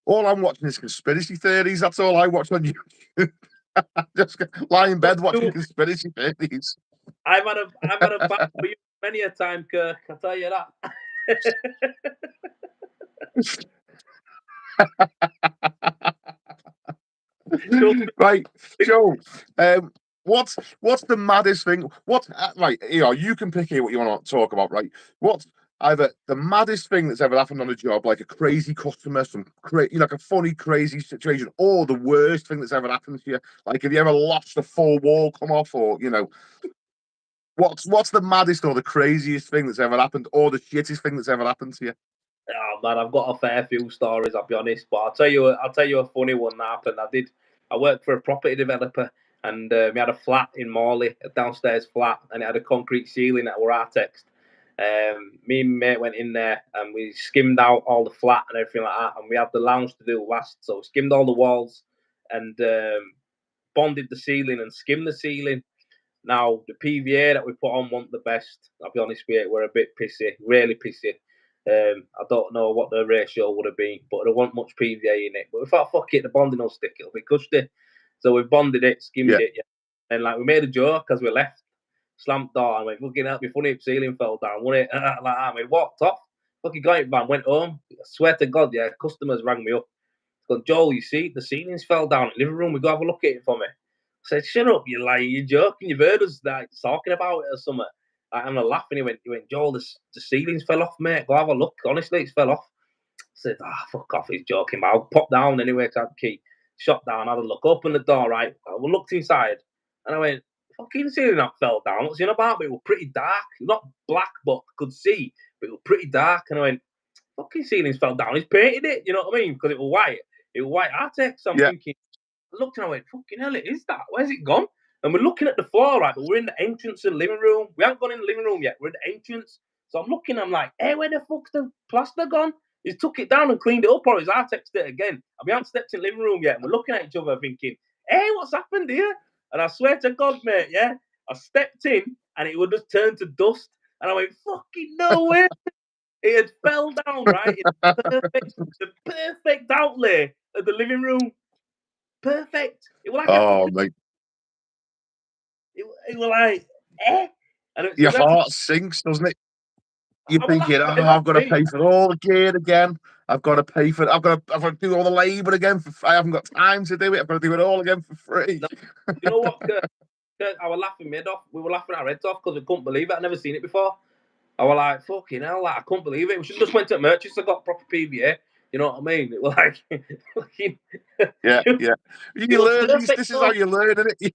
all I'm watching is conspiracy theories. That's all I watch on YouTube. Just lie in bed watching conspiracy theories. I've had a back for you many a time, Kirk. I'll tell you that. Right, Joel. What's the maddest thing? Right, you can pick here what you want to talk about, right? What's either the maddest thing that's ever happened on a job, like a crazy customer, like a funny, crazy situation, or the worst thing that's ever happened to you? Like, have you ever lost a full wall come off, or what's the maddest or the craziest thing that's ever happened, or the shittest thing that's ever happened to you? Oh man. I've got a fair few stories, I'll be honest. But I'll tell you a funny one that happened. I worked for a property developer, and we had a flat in Morley, a downstairs flat, and it had a concrete ceiling that were artexed. Me and my mate went in there and we skimmed out all the flat and everything like that, and we had the lounge to do last, so we skimmed all the walls and bonded the ceiling and skimmed the ceiling. Now the PVA that we put on wasn't the best. I'll be honest with you, we're a bit pissy, really pissy. I don't know what the ratio would have been, but there wasn't much PVA in it. But we thought, fuck it, the bonding will stick, it'll be cushy. So we bonded it, skimmed it, and like we made a joke as we left. Slammed door and went, fucking help me funny if ceiling fell down, wouldn't it? Like that. We walked off, fucking got it back, went home. I swear to God, customers rang me up. Going, Joel, you see, the ceilings fell down in the living room. We go have a look at it for me. I said, shut up, you're joking. You've heard us like talking about it or something. Like, I'm laughing. He went, Joel, the ceilings fell off, mate. Go have a look. Honestly, it's fell off. I said, fuck off, he's joking. But I'll pop down anyway because I had the key. Shot down, had a look, opened the door, right? I looked inside and I went, fucking ceiling that fell down. What's in about? But it was pretty dark. Not black, but could see. But it was pretty dark. And I went, fucking ceilings fell down. He's painted it. You know what I mean? Because it was white. It was white Artex. So I'm thinking, I looked and I went, fucking hell, it is that. Where's it gone? And we're looking at the floor, right? But we're in the entrance of the living room. We haven't gone in the living room yet. We're in the entrance. So I'm looking. I'm like, hey, where the fuck's the plaster gone? He's took it down and cleaned it up, or he's Artexed it again. And we haven't stepped in the living room yet. And we're looking at each other thinking, hey, what's happened here? And I swear to God, mate, I stepped in and it would just turn to dust. And I went, fucking no way. It had fell down, right? The perfect outlay of the living room. Perfect. It was like mate. It was like, And your heart sinks, doesn't it? You're thinking, I've got to pay for all the gear again. I've got to pay for. I've got to do all the labour again. I haven't got time to do it. I've got to do it all again for free. No, you know what? Kurt, I was laughing mid off. We were laughing our heads off because we couldn't believe it. I'd never seen it before. I was like, fucking hell, like, I couldn't believe it. We should just went to Merchants and got proper PVA. You know what I mean? It was like, fucking. Yeah. You learn. This is how you learn, isn't it?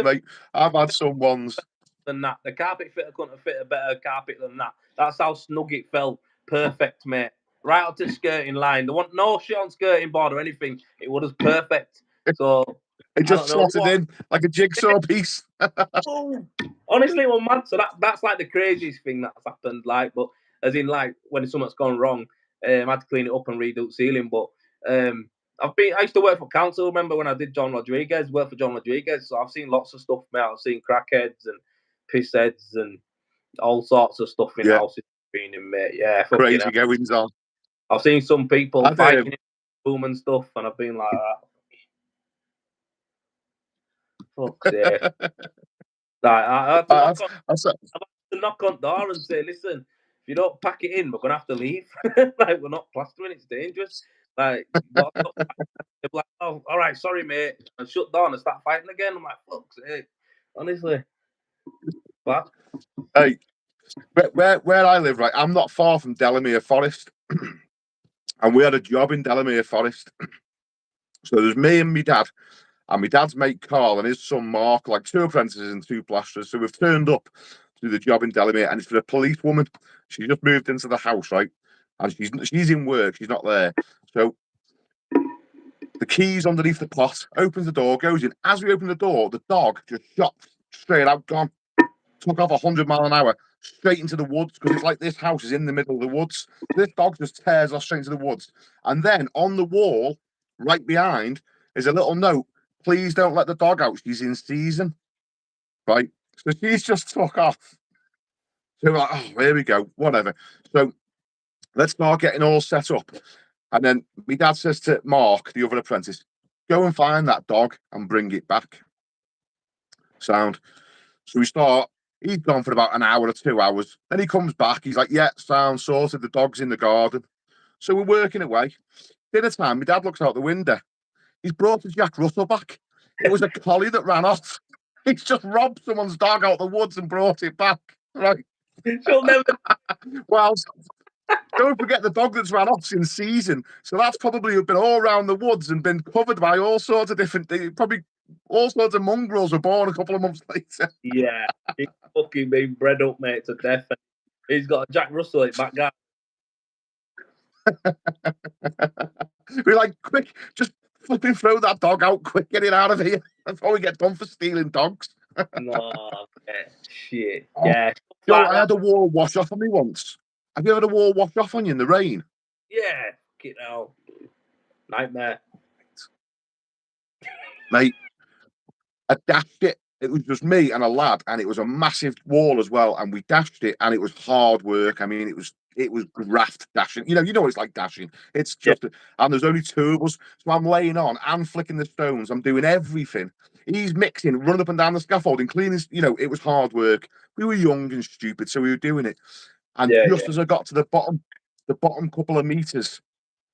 Mate, I've had some ones. Than that. The carpet fitter couldn't have fit a better carpet than that. That's how snug it felt. Perfect, mate. Right up to the skirting line. There wasn't no shit on skirting board or anything. It was perfect. So it just slotted in like a jigsaw piece. Honestly, well, man. So that's like the craziest thing that's happened. Like, but as in like when something's gone wrong, I had to clean it up and redo the ceiling. But I used to work for council. Remember when I did John Rodriguez? Worked for John Rodriguez. So I've seen lots of stuff, mate. I've seen crackheads and piss heads and all sorts of stuff in houses being in, mate. Yeah, crazy goings on. I've seen some people fighting in the room and stuff, and I've been like that. Fuck's sake. Like, I had to knock on the door and say, listen, if you don't pack it in, we're gonna have to leave. Like, we're not plastering, it's dangerous. Like, they're like, oh, all right, sorry, mate. And shut down and start fighting again. I'm like, fuck's sake. Honestly. What? Hey, where I live, right, I'm not far from Delamere Forest. And we had a job in Delamere Forest. So there's me and my dad. And my dad's mate Carl and his son Mark, like 2 apprentices and 2 plasterers. So we've turned up to the job in Delamere, and it's for a police woman. She just moved into the house, right? And she's in work, she's not there. So the key's underneath the pot, opens the door, goes in. As we open the door, the dog just shot straight out, gone. Took off 100 miles an hour straight into the woods, because it's like this house is in the middle of the woods. This dog just tears off straight into the woods. And then on the wall, right behind, is a little note. Please don't let the dog out. She's in season. Right? So she's just took off. So we're like, oh, here we go. Whatever. So let's start getting all set up. And then my dad says to Mark, the other apprentice, go and find that dog and bring it back. Sound. So we start. He's gone for about an hour or 2 hours. Then he comes back. He's like, yeah, sound sorted. The dog's in the garden. So we're working away. Dinner time, my dad looks out the window. He's brought a Jack Russell back. It was a collie that ran off. He's just robbed someone's dog out the woods and brought it back. Right? She'll never. Well, don't forget the dog that's ran off's in season. So that's probably been all around the woods and been covered by all sorts of different things. Probably all sorts of mongrels were born a couple of months later. Yeah, he's fucking been bred up, mate, to death. He's got a Jack Russell in back garden. We're like, quick, just flipping throw that dog out, quick, get it out of here before we get done for stealing dogs. No, shit. Oh, Yeah. Joe, Like I that. had a wall wash off on me once. Have you ever had a wall wash off on you in the rain? Yeah. Get out. Nightmare. Mate, I dashed it. It was just me and a lad, and it was a massive wall as well. And we dashed it, and it was hard work. I mean, it was graft dashing. You know what it's like dashing. It's Yeah. just, and there's only two of us, so I'm laying on and flicking the stones. I'm doing everything. He's mixing, running up and down the scaffolding, cleaning. It was hard work. We were young and stupid, so we were doing it. And Yeah. just as I got to the bottom couple of meters,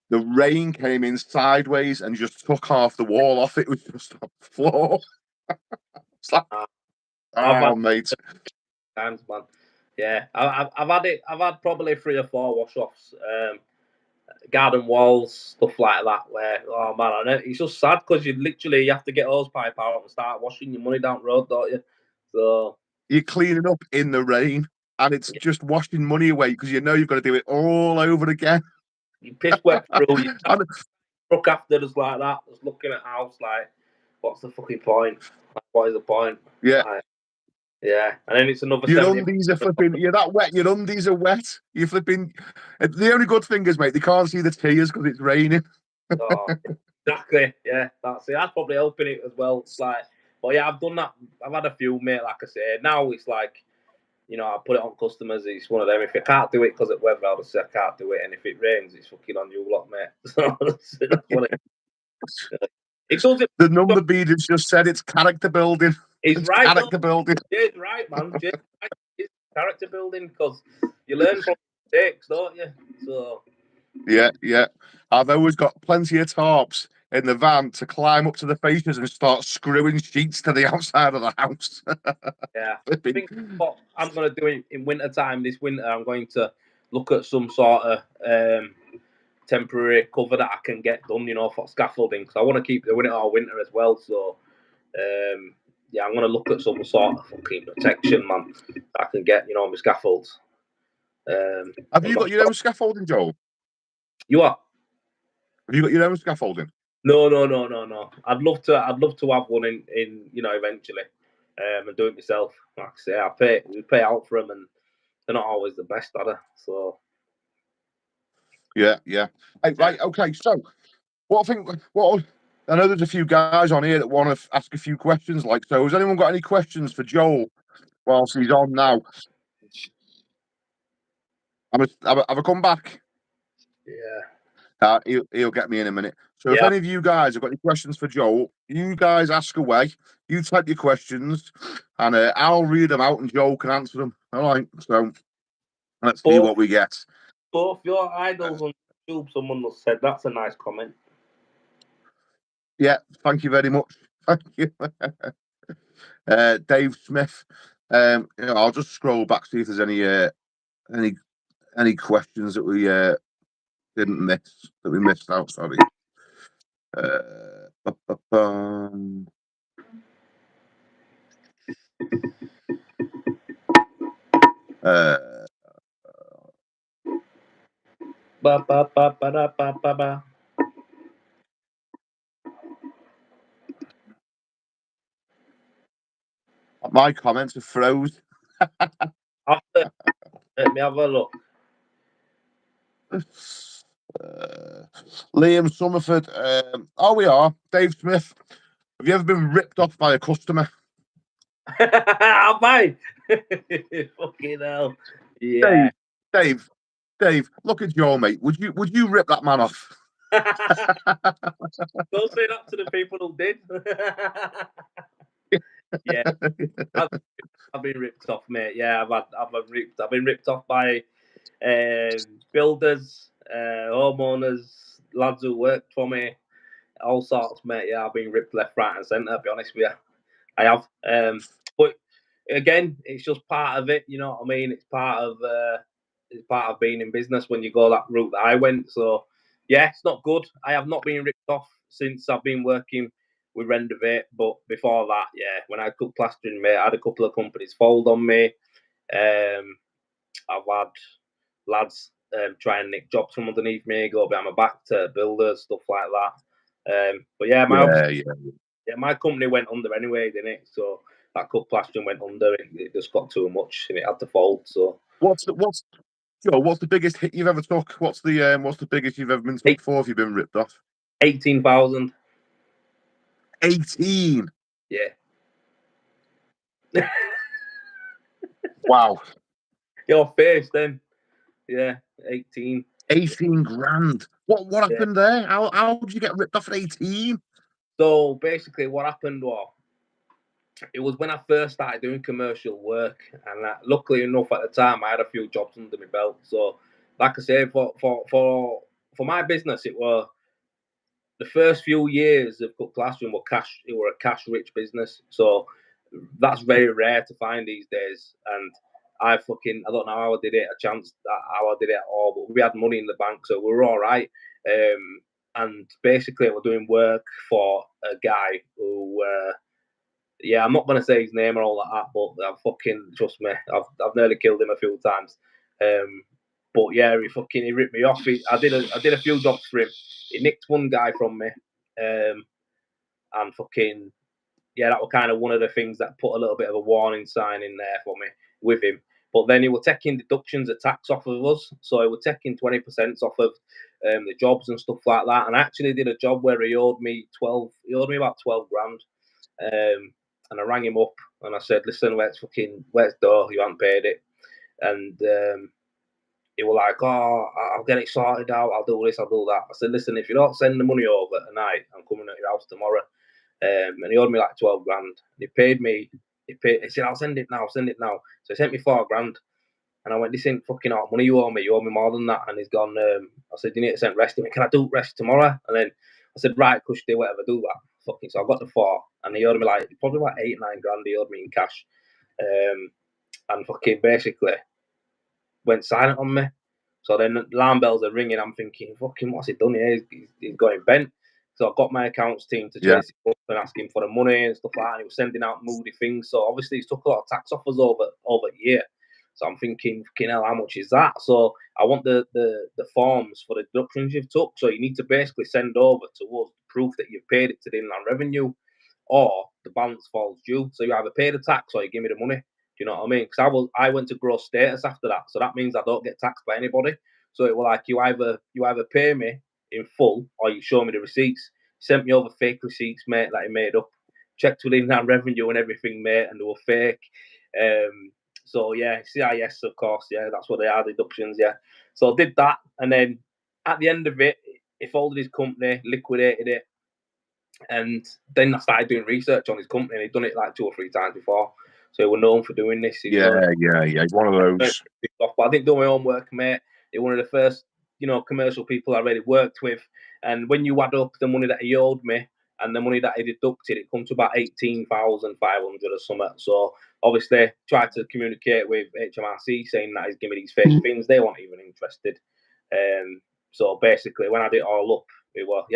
the rain came in sideways and just took half the wall off. It was just on the floor. It's like, I've oh, had mate. times, man. Yeah. I've had it. I've had probably 3 or 4 wash-offs. Garden walls, stuff like that. Where, oh man, I know it's just sad because you have to get hose pipe out and start washing your money down the road, don't you? So You're cleaning up in the rain and it's just washing money away because you know you've got to do it all over again. you piss wet through, you And truck after us like that, just looking at the house like, what's the fucking point? Like, what is the point? yeah, Like, yeah, and then it's another your 70. undies are flipping. You're that wet. Your undies are wet. You're flipping. The only good thing is, mate, they can't see the tears because it's raining. Oh, exactly. Yeah, that's it. That's probably helping it as well. It's like, but yeah, I've done that. I've had a few, mate. Like I say, now it's like, I put it on customers. It's one of them. If you can't do it because of weather, I'll just say I can't do it. And if it rains, it's fucking on you lot, mate. So that's what it is. It's also, The number beaders just said it's character building. it's It's right. character building. Jay's right, man. Jay's right. It's character building because you learn from mistakes, don't you? So Yeah. I've always got plenty of tarps in the van to climb up to the fascias and start screwing sheets to the outside of the house. yeah, I think what I'm going to do in winter time this winter, I'm going to look at some sort of temporary cover that I can get done, for scaffolding because I want to keep doing it all winter as well. So yeah, I'm going to look at some sort of fucking protection, man, that I can get, my scaffolds. Have you got your own scaffolding, Joel? You are? Have you got your own scaffolding? No. I'd love to have one in eventually, and do it myself. Like I say, we pay out for them, and they're not always the best, are they? So Yeah. Hey, right, okay. So, I know there's a few guys on here that want to ask a few questions. So has anyone got any questions for Joel whilst he's on now? Have I come back? yeah, He'll get me in a minute. So if yeah. any of you guys have got any questions for Joel, you guys ask away. You type your questions, and I'll read them out, and Joel can answer them. All right. So let's see what we get. Both your idols on YouTube. Someone has said that's a nice comment. Yeah. Thank you very much. Thank you, Dave Smith. I'll just scroll back see if there's any questions that we didn't miss that we missed out. Sorry. Ba ba ba ba da, ba ba ba. My comments are froze. Let me have a look. Liam Summerford. We are. Dave Smith. Have you ever been ripped off by a customer? Have I? Fucking hell. Yeah. Dave, look at Joe, mate. Would you rip that man off? Don't say that to the people who did. Yeah. I've been ripped off, mate. Yeah, I've been ripped off by builders, homeowners, lads who worked for me, all sorts, mate. Yeah, I've been ripped left, right, and centre. To be honest with you, I have. But again, it's just part of it. You know what I mean? It's part of being in business when you go that route that I went. So yeah, it's not good. I have not been ripped off since I've been working with Renderwise, but before that, yeah, when I took plastering, mate, I had a couple of companies fold on me. I've had lads try and nick jobs from underneath me, go behind my back to builders, stuff like that. But yeah, my company went under anyway, didn't it? So that Cooke Plastering went under. It just got too much and it had to fold. So what's the biggest hit you've ever took? What's the biggest you've ever been took for if you've been ripped off? 18,000. 18. Yeah. Wow. Your face then. Yeah, 18. 18 grand. What happened there? How did you get ripped off at 18? So basically what happened was, it was when I first started doing commercial work, and luckily enough at the time I had a few jobs under my belt. So like I say, for my business, it were the first few years of Cooke Plastering were a cash rich business. So that's very rare to find these days. And I don't know how I did it, how I did it at all, but we had money in the bank, so we were all right. And basically we're doing work for a guy who, yeah, I'm not going to say his name or all that, but trust me, I've nearly killed him a few times. But yeah, he ripped me off. I did a few jobs for him. He nicked one guy from me, and yeah, that was kind of one of the things that put a little bit of a warning sign in there for me with him. But then he was taking deductions of tax off of us, so he was taking 20% off of the jobs and stuff like that. And I actually did a job where he owed me about 12 grand. And I rang him up and I said, listen, where's dough? You haven't paid it. And he was like, oh, I'll get it sorted out. I'll do this, I'll do that. I said, listen, if you don't send the money over tonight, I'm coming at your house tomorrow. And he owed me like 12 grand. And he paid me. He said, I'll send it now. So he sent me 4 grand. And I went, this ain't fucking out money you owe me. You owe me more than that. And he's gone, I said, you need to send rest. He went, can I do rest tomorrow? And then I said, right, cush, do whatever, do that. Fucking, so I got the 4. And he owed me probably 8 or 9 grand. He owed me in cash. And basically went silent on me. So then the alarm bells are ringing. I'm thinking, what's he done here? He's going bent. So I got my accounts team to chase him up and ask him for the money and stuff like that. And he was sending out moody things. So obviously he's took a lot of tax offers over a year. So I'm thinking, hell, how much is that? So I want the forms for the deductions you've took. So you need to basically send over to us proof that you've paid it to the Inland Revenue, or the balance falls due. So you either pay the tax or you give me the money. Do you know what I mean? Because I went to gross status after that. So that means I don't get taxed by anybody. So it was like, you either pay me in full or you show me the receipts. He sent me over fake receipts, mate, that he made up. Checked with Inland Revenue and everything, mate, and they were fake. So yeah, CIS, of course, yeah, that's what they are, deductions, yeah. So I did that, and then at the end of it, he folded his company, liquidated it, and then I started doing research on his company, and he'd done it like 2 or 3 times before. So he was known for doing this. He's one of those. But I didn't do my own work, mate. He was one of the first, commercial people I really worked with. And when you add up the money that he owed me and the money that he deducted, it comes to about 18,500 or something. So obviously, tried to communicate with HMRC saying that he's giving me these fake things. They weren't even interested. So basically, when I did it all up, it was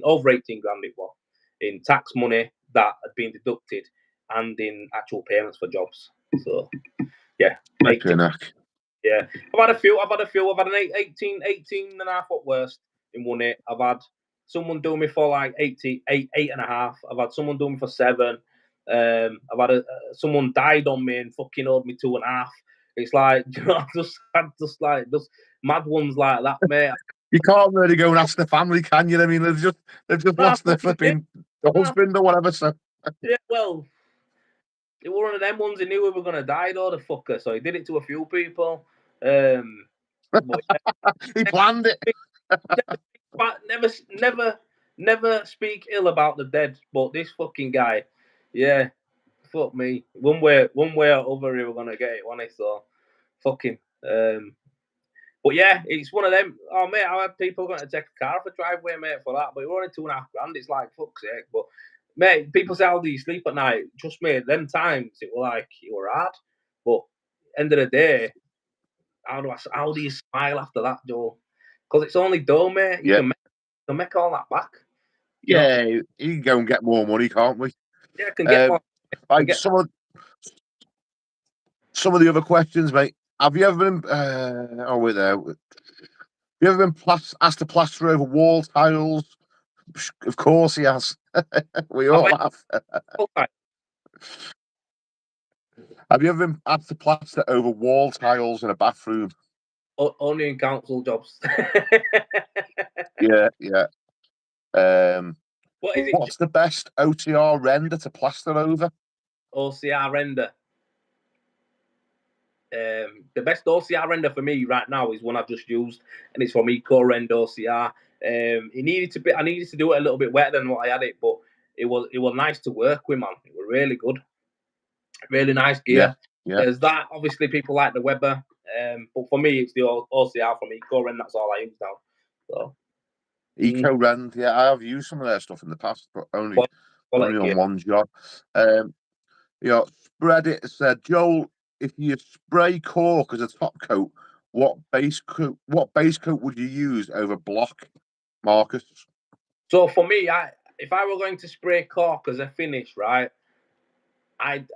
over 18 grand it was in tax money that had been deducted and in actual payments for jobs. So yeah, 18, yeah. I've had a few. I've had an 18 and a half at worst in one hit. I've had someone do me for like 8 and a half. I've had someone do me for 7. I've had someone died on me and fucking owed me 2.5. It's like, just mad ones like that, mate. You can't really go and ask the family, can you? I mean, they've just lost their flipping husband or whatever. So yeah, well, it was one of them ones. He knew we were gonna die, though, the fucker. So he did it to a few people. But, yeah. He planned it. Never speak ill about the dead. But this fucking guy, yeah, fuck me. One way or other, we were gonna get it, wasn't it? So fucking. But yeah, it's one of them. Oh mate, I had people going to take a car off the driveway, mate, for that. But it was only 2.5 grand. It's like, fuck's sake. But mate, people say, how do you sleep at night? Trust me, them times it were hard. But end of the day, how do you smile after that, Joel? Because it's only dough, mate. You can make all that back. Yeah, you can go and get more money, can't we? Yeah, I can get more. Like some of the other questions, mate. Have you ever been? Oh, wait there. Have you ever been asked to plaster over wall tiles? Of course he has. We I all went have. all right. Have you ever been asked to plaster over wall tiles in a bathroom? Only in council jobs. Yeah, yeah. What is it? What's the best OTR render to plaster over? OCR render. The best OCR render for me right now is one I've just used, and it's from Eco Rend OCR. It needed to be. I needed to do it a little bit wetter than what I had it, but it was nice to work with, man. It was really good, really nice Yeah, gear. yeah. There's that. Obviously, people like the Weber, but for me, it's the OCR from Eco Rend. That's all I use now. So Eco Rend. Yeah, I have used some of their stuff in the past, but only quality gear. on one job. You know, spread it said, Joel, if you spray cork as a top coat, what base coat would you use over block, Marcus? So for me, if I were going to spray cork as a finish, right? And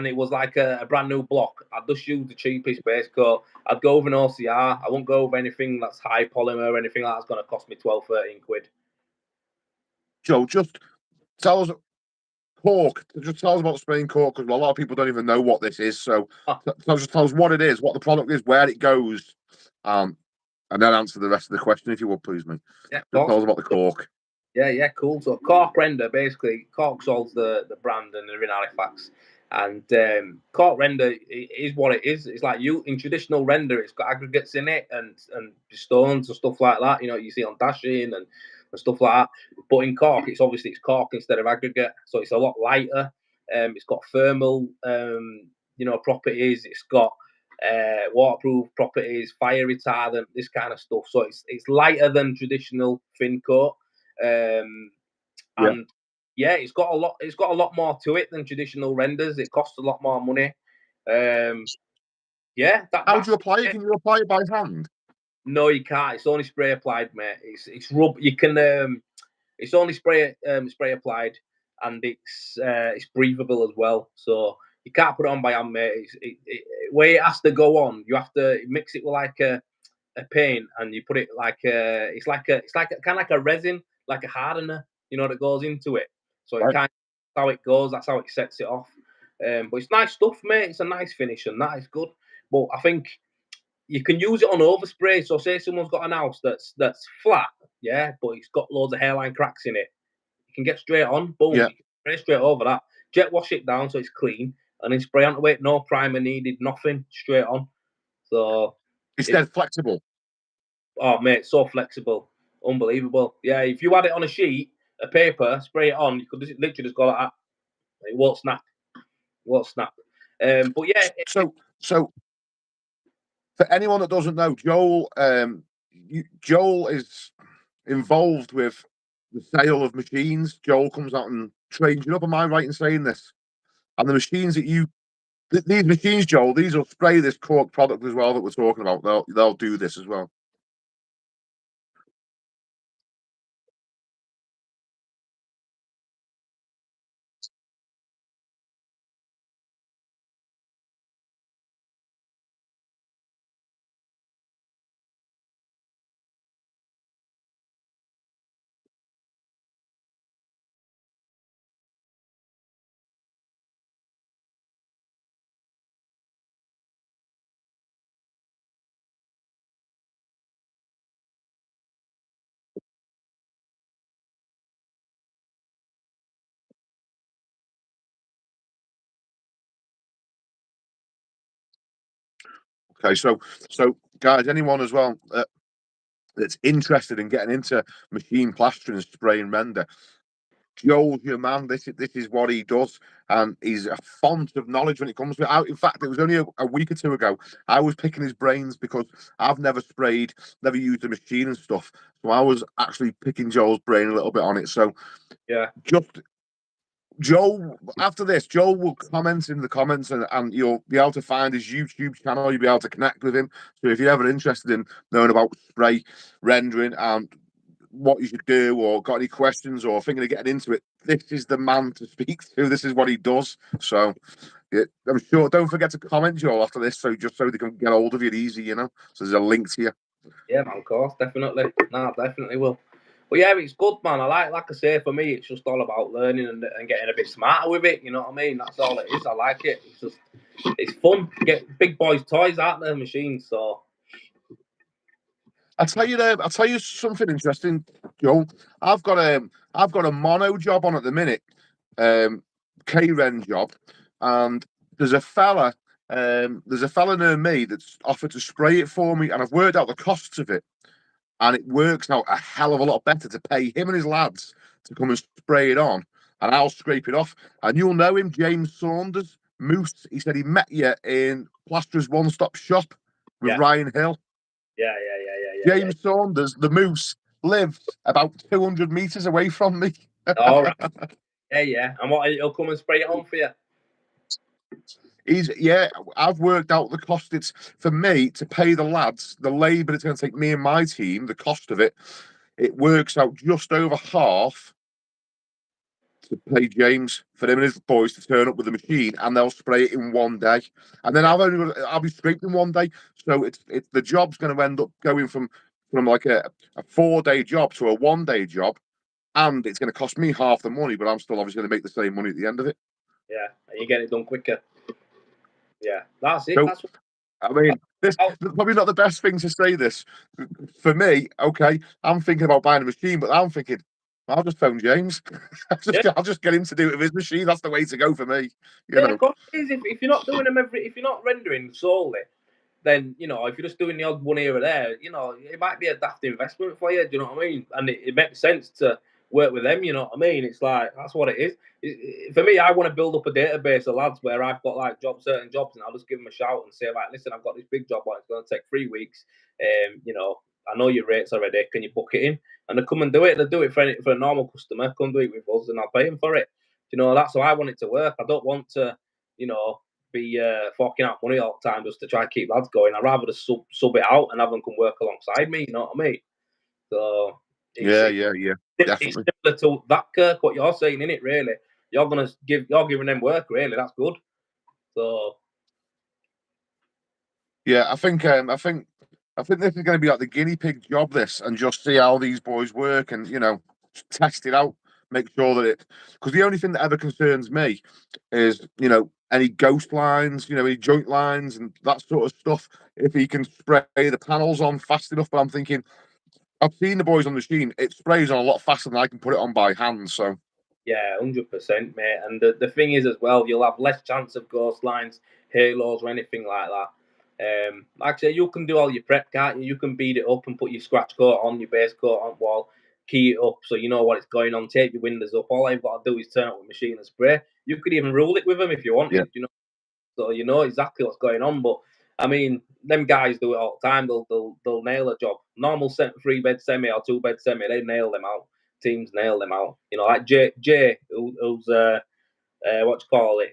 it was like a brand new block. I'd just use the cheapest base coat. I'd go over an OCR. I won't go over anything that's high polymer or anything like that's going to cost me 12, 13 quid. Joe, just tell us cork. Just tell us about spraying cork, because a lot of people don't even know what this is. So just tell us what it is, what the product is, where it goes, and then answer the rest of the question if you would, please, mate. Yeah, Just tell us about the cork. Yeah, cool. So Cork Render, basically, Cork Sol's the brand and they're in Halifax. And Cork Render is what it is. It's like in traditional render, it's got aggregates in it and stones and stuff like that. You know, you see on dashing and stuff like that. But in Cork, it's cork instead of aggregate, so it's a lot lighter. It's got thermal, properties. It's got waterproof properties, fire retardant, this kind of stuff. So it's lighter than traditional thin coat. And it's got a lot. It's got a lot more to it than traditional renders. It costs a lot more money. How do you apply it? Can you apply it by hand? No, you can't. It's only spray applied, mate. It's rub. You can. It's only spray applied, and it's breathable as well. So you can't put it on by hand, mate. Where it has to go on, you have to mix it with like a paint, and you put it like it's like kind of like a resin, like a hardener, that goes into it. So it kind of how it goes. That's how it sets it off. But it's nice stuff, mate. It's a nice finish, and that is good. But I think you can use it on overspray. So say someone's got an house that's flat, yeah, but it's got loads of hairline cracks in it. You can get straight on, boom, you can spray straight over that. Jet wash it down so it's clean, and then spray onto it. No primer needed, nothing, straight on. So it's dead flexible. Oh, mate, so flexible, unbelievable. Yeah, if you had it on a sheet of paper, spray it on, you could literally just go like that. It won't snap. But yeah. So for anyone that doesn't know, Joel is involved with the sale of machines. Joel comes out and trains you up. Am I right in saying this? And the machines that these machines, Joel, these will spray this cork product as well that we're talking about. They'll do this as well. Okay, so guys, anyone as well that's interested in getting into machine plastering, spray and render, Joel's your man. This is what he does, and he's a font of knowledge when it comes to it. In fact, it was only a week or two ago. I was picking his brains because I've never sprayed, never used a machine and stuff. So I was actually picking Joel's brain a little bit on it. So just Joel, after this, Joel will comment in the comments, and you'll be able to find his YouTube channel. You'll be able to connect with him. So if you're ever interested in knowing about spray rendering and what you should do, or got any questions, or thinking of getting into it, this is the man to speak to. This is what he does. So Yeah, I'm sure. Don't forget to comment, Joel, after this, so just so they can get hold of you easy, you know. So there's a link to you. Yeah, man, of course, definitely. No, definitely will. But yeah, it's good, man. Like I say, for me, it's just all about learning and getting a bit smarter with it. You know what I mean? That's all it is. I like it. It's fun. Get big boys' toys out there, machines. So I'll tell you something interesting, Joel. I've got a mono job on at the minute, K-Ren job, and there's a fella near me that's offered to spray it for me, and I've worked out the costs of it, and it works out a hell of a lot better to pay him and his lads to come and spray it on, and I'll scrape it off. And you'll know him, James Saunders, Moose. He said he met you in Plaster's One Stop Shop with yeah, Ryan Hill. yeah. James Saunders, the Moose, lives about 200 meters away from me. All right. Yeah. And what? He'll come and spray it on for you. I've worked out the cost. It's for me to pay the lads, the labour it's going to take me and my team, the cost of it. It works out just over half to pay James for him and his boys to turn up with the machine, and they'll spray it in one day. And then I'll be scraping one day. So it's the job's going to end up going from like a 4-day job to a 1-day job, and it's going to cost me half the money, but I'm still obviously going to make the same money at the end of it. Yeah, and you get it done quicker. Yeah, that's it. So, That's what, I mean, this probably not the best thing to say this. For me, okay, I'm thinking about buying a machine, but I'm thinking, I'll just phone James. I'll just get him to do it with his machine. That's the way to go for me. You know. Of course it is. If you're not doing them if you're not rendering solely, then if you're just doing the odd one here or there, it might be a daft investment for you. Do you know what I mean? And it makes sense to work with them. You know what I mean? It's like that's what it is. For me, I want to build up a database of lads where I've got like certain jobs, and I'll just give them a shout and say, like, listen, I've got this big job, it's going to take 3 weeks. I know your rates already. Can you book it in? And they come and do it. They do it for a normal customer. Come do it with us, and I'll pay them for it. That's how I want it to work. I don't want to, be forking out money all the time just to try and keep lads going. I'd rather just sub it out and have them come work alongside me. You know what I mean? So Yeah, it's definitely. similar to that, Kirk. What you're saying, in it, really, you're giving them work. Really, that's good. So yeah, I think this is going to be like the guinea pig job. This, and just see how these boys work, and test it out. Make sure that because the only thing that ever concerns me is any ghost lines, any joint lines and that sort of stuff. If he can spray the panels on fast enough, but I'm thinking I've seen the boys on the machine. It sprays on a lot faster than I can put it on by hand. So yeah, 100%, mate. And the thing is as well, you'll have less chance of ghost lines, halos, or anything like that. Like I say, you can do all your prep, can't you? You can beat it up and put your scratch coat on, your base coat on wall, key it up so you know what it's going on, tape your windows up. All I've got to do is turn up with machine and spray. You could even rule it with them if you wanted, so you know exactly what's going on. But I mean, them guys do it all the time. They'll nail a job. Normal 3-bed semi or 2-bed semi, they nail them out. Teams nail them out. Like Jay who's what you call it,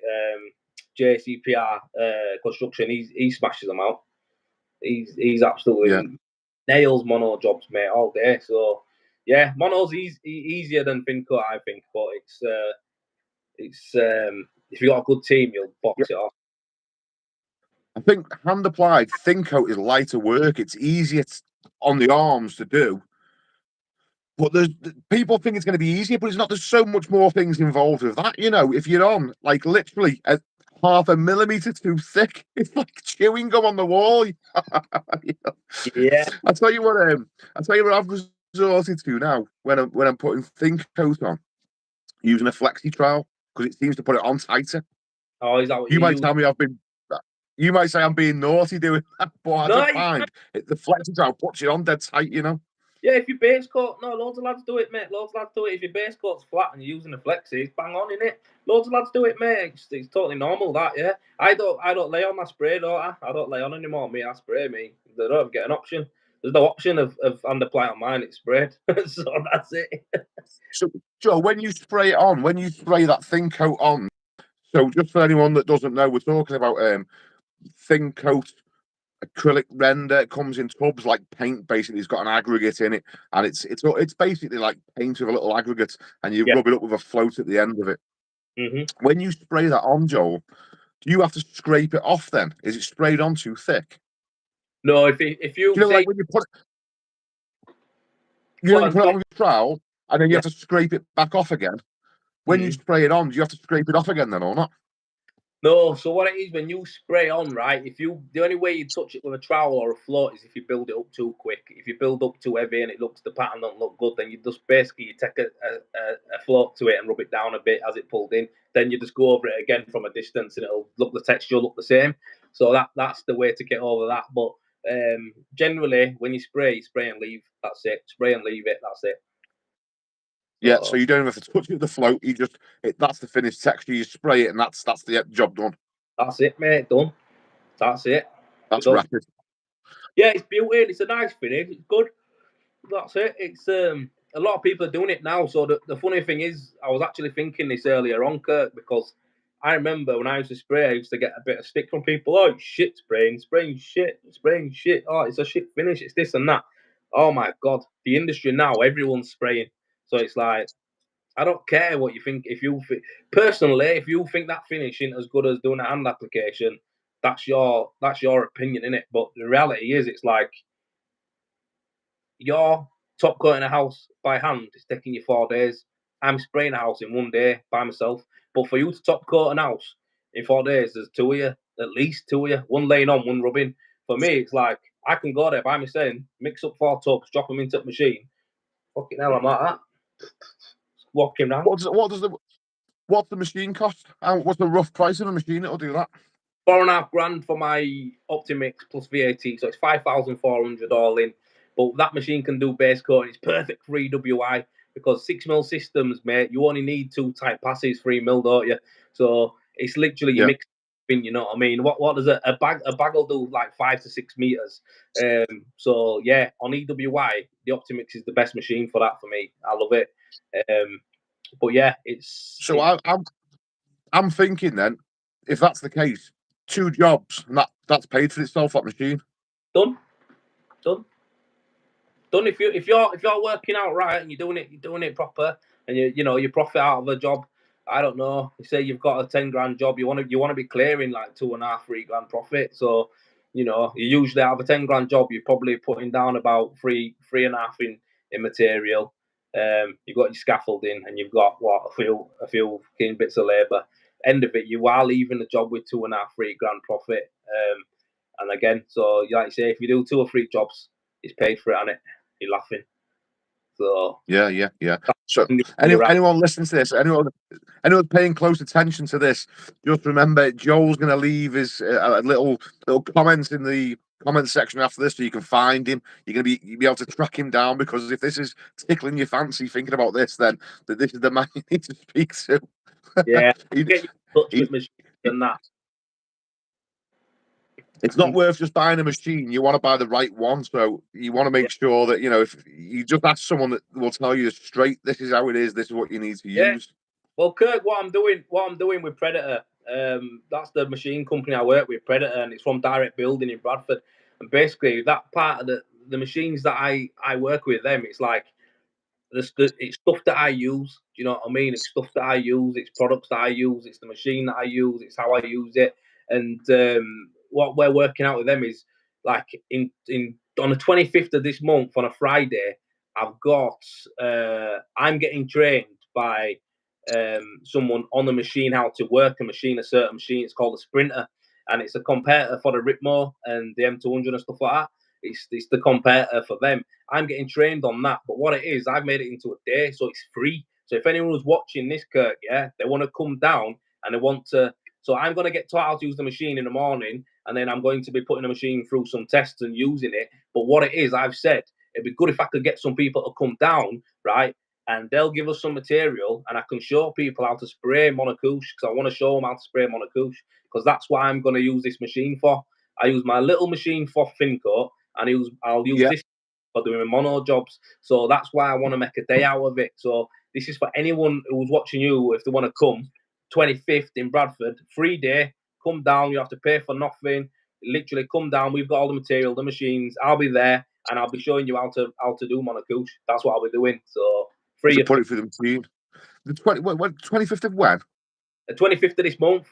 JCPR construction. He smashes them out. He's absolutely nails mono jobs, mate, all day. So yeah, mono's easier than thin cut, I think. But it's if you got a good team, you'll box it off. I think hand applied thin coat is lighter work. It's easier on the arms to do. But people think it's going to be easier, but it's not. There's so much more things involved with that. If you're on like literally a half a millimeter too thick, it's like chewing gum on the wall. Yeah. I tell you what. I've resorted to now when I'm putting thin coat on, using a flexi trowel because it seems to put it on tighter. Oh, is that what you might tell me You might say I'm being naughty doing that, but I just find the flexi trowel puts it on dead tight. Yeah, if your base coat, loads of lads do it, mate. Loads of lads do it. If your base coat's flat and you're using a flexi, it's bang on, innit? Loads of lads do it, mate. It's totally normal, that, yeah. I don't lay on my spray, don't I? I don't lay on anymore, me. I spray me. They don't get an option. There's no option of hand apply on mine. It's sprayed, so that's it. So, Joe, when you spray it on, when you spray that thin coat on, so just for anyone that doesn't know, we're talking about thin coat acrylic render. It comes in tubs like paint. Basically, it's got an aggregate in it, and it's basically like paint with a little aggregate, and you rub it up with a float at the end of it. Mm-hmm. When you spray that on, Joel, Do you have to scrape it off then? Is it sprayed on too thick? No, if you Do you know, say, like when you put go you on, put it on with your trowel and then you yeah. have to scrape it back off again. When you spray it on, do you have to scrape it off again then or not? No, so what it is when you spray on, right? The only way you touch it with a trowel or a float is if you build it up too quick. If you build up too heavy and the pattern don't look good, then you just basically take a float to it and rub it down a bit as it pulled in. Then you just go over it again from a distance and the texture will look the same. So that's the way to get over that. But generally, when you spray and leave. That's it. Spray and leave it. That's it. Yeah, so you don't have to touch it with the float. That's the finished texture. You spray it, and that's the job done. That's it, mate. Done. That's it. That's rapid. Yeah, it's beauty. It's a nice finish. It's good. That's it. It's a lot of people are doing it now. So the funny thing is, I was actually thinking this earlier on, Kirk, because I remember when I used to spray, I used to get a bit of stick from people. Oh, shit, spraying shit. Oh, it's a shit finish. It's this and that. Oh my god, the industry now, everyone's spraying. So it's like, I don't care what you think. Personally, if you think that finish ain't as good as doing a hand application, that's your opinion, innit? But the reality is, it's like you're top coating a house by hand. It's taking you 4 days. I'm spraying a house in 1 day by myself. But for you to top coat an house in 4 days, there's two of you, at least two of you. One laying on, one rubbing. For me, it's like I can go there by myself, mix up 4 tubs, drop them into the machine. Fucking hell, I'm like that. Walking around. What's the machine cost? What's the rough price of a machine that'll do that? £4,500 for my Optimix plus VAT, so it's 5,400 all in. But that machine can do base coating. It's perfect for EWI because 6mm systems, mate. You only need 2 tight passes, 3mm, don't you? So it's literally you mix. You know what I mean? What does a bag will do like 5 to 6 meters? So yeah, on EWI, the Optimix is the best machine for that for me. I love it. But yeah, I'm thinking then, if that's the case, 2 jobs and that's paid for itself. That machine done. If you're working out right and you're doing it proper, and you profit out of a job. I don't know. You say you've got a 10 grand job, you want to be clearing like 2.5, 3 grand profit. So you usually have a 10 grand job. You're probably putting down about 3.5 in material. You've got your scaffolding and you've got a few keen bits of labour. End of it, you are leaving the job with 2.5, 3 grand profit. And again, so like you say, if you do 2 or 3 jobs, it's paid for it, and you're laughing. So yeah. So anyone listening to this, anyone paying close attention to this, just remember Joel's going to leave his little comments in the comment section after this, so you can find him. You'll be able to track him down, because if this is tickling your fancy thinking about this, then this is the man you need to speak to. Yeah, get in touch with machines and that. It's not worth just buying a machine. You want to buy the right one. So you want to make sure that, if you just ask someone that will tell you straight, this is how it is, this is what you need to use. Well, Kirk, what I'm doing with Predator, that's the machine company I work with, Predator, and it's from Direct Building in Bradford. And basically, that part of the machines that I work with them, it's like it's stuff that I use. Do you know what I mean? It's stuff that I use. It's products that I use. It's the machine that I use. It's how I use it. And what we're working out with them is like in on the 25th of this month on a Friday, I'm getting trained by someone on the machine how to work a certain machine. It's called a Sprinter, and it's a competitor for the Ripmo and the M200 and stuff like that. It's the competitor for them. I'm getting trained on that, but what it is, I've made it into a day, so it's free. So if anyone who's watching this, Kirk, they want to come down and they want to. So I'm going to get taught how to use the machine in the morning, and then I'm going to be putting the machine through some tests and using it. But what it is, I've said, it'd be good if I could get some people to come down, right? And they'll give us some material, and I can show people how to spray monocouche, because I want to show them how to spray monocouche, because that's what I'm going to use this machine for. I use my little machine for fin coat, and I'll use this for doing mono jobs. So that's why I want to make a day out of it. So this is for anyone who's watching you, if they want to come, 25th in Bradford, free day, come down. You have to pay for nothing. Literally come down. We've got all the material, the machines. I'll be there, and I'll be showing you how to do monocouche. That's what I'll be doing. So free. Put it through the machine. The 25th of when? The 25th of this month.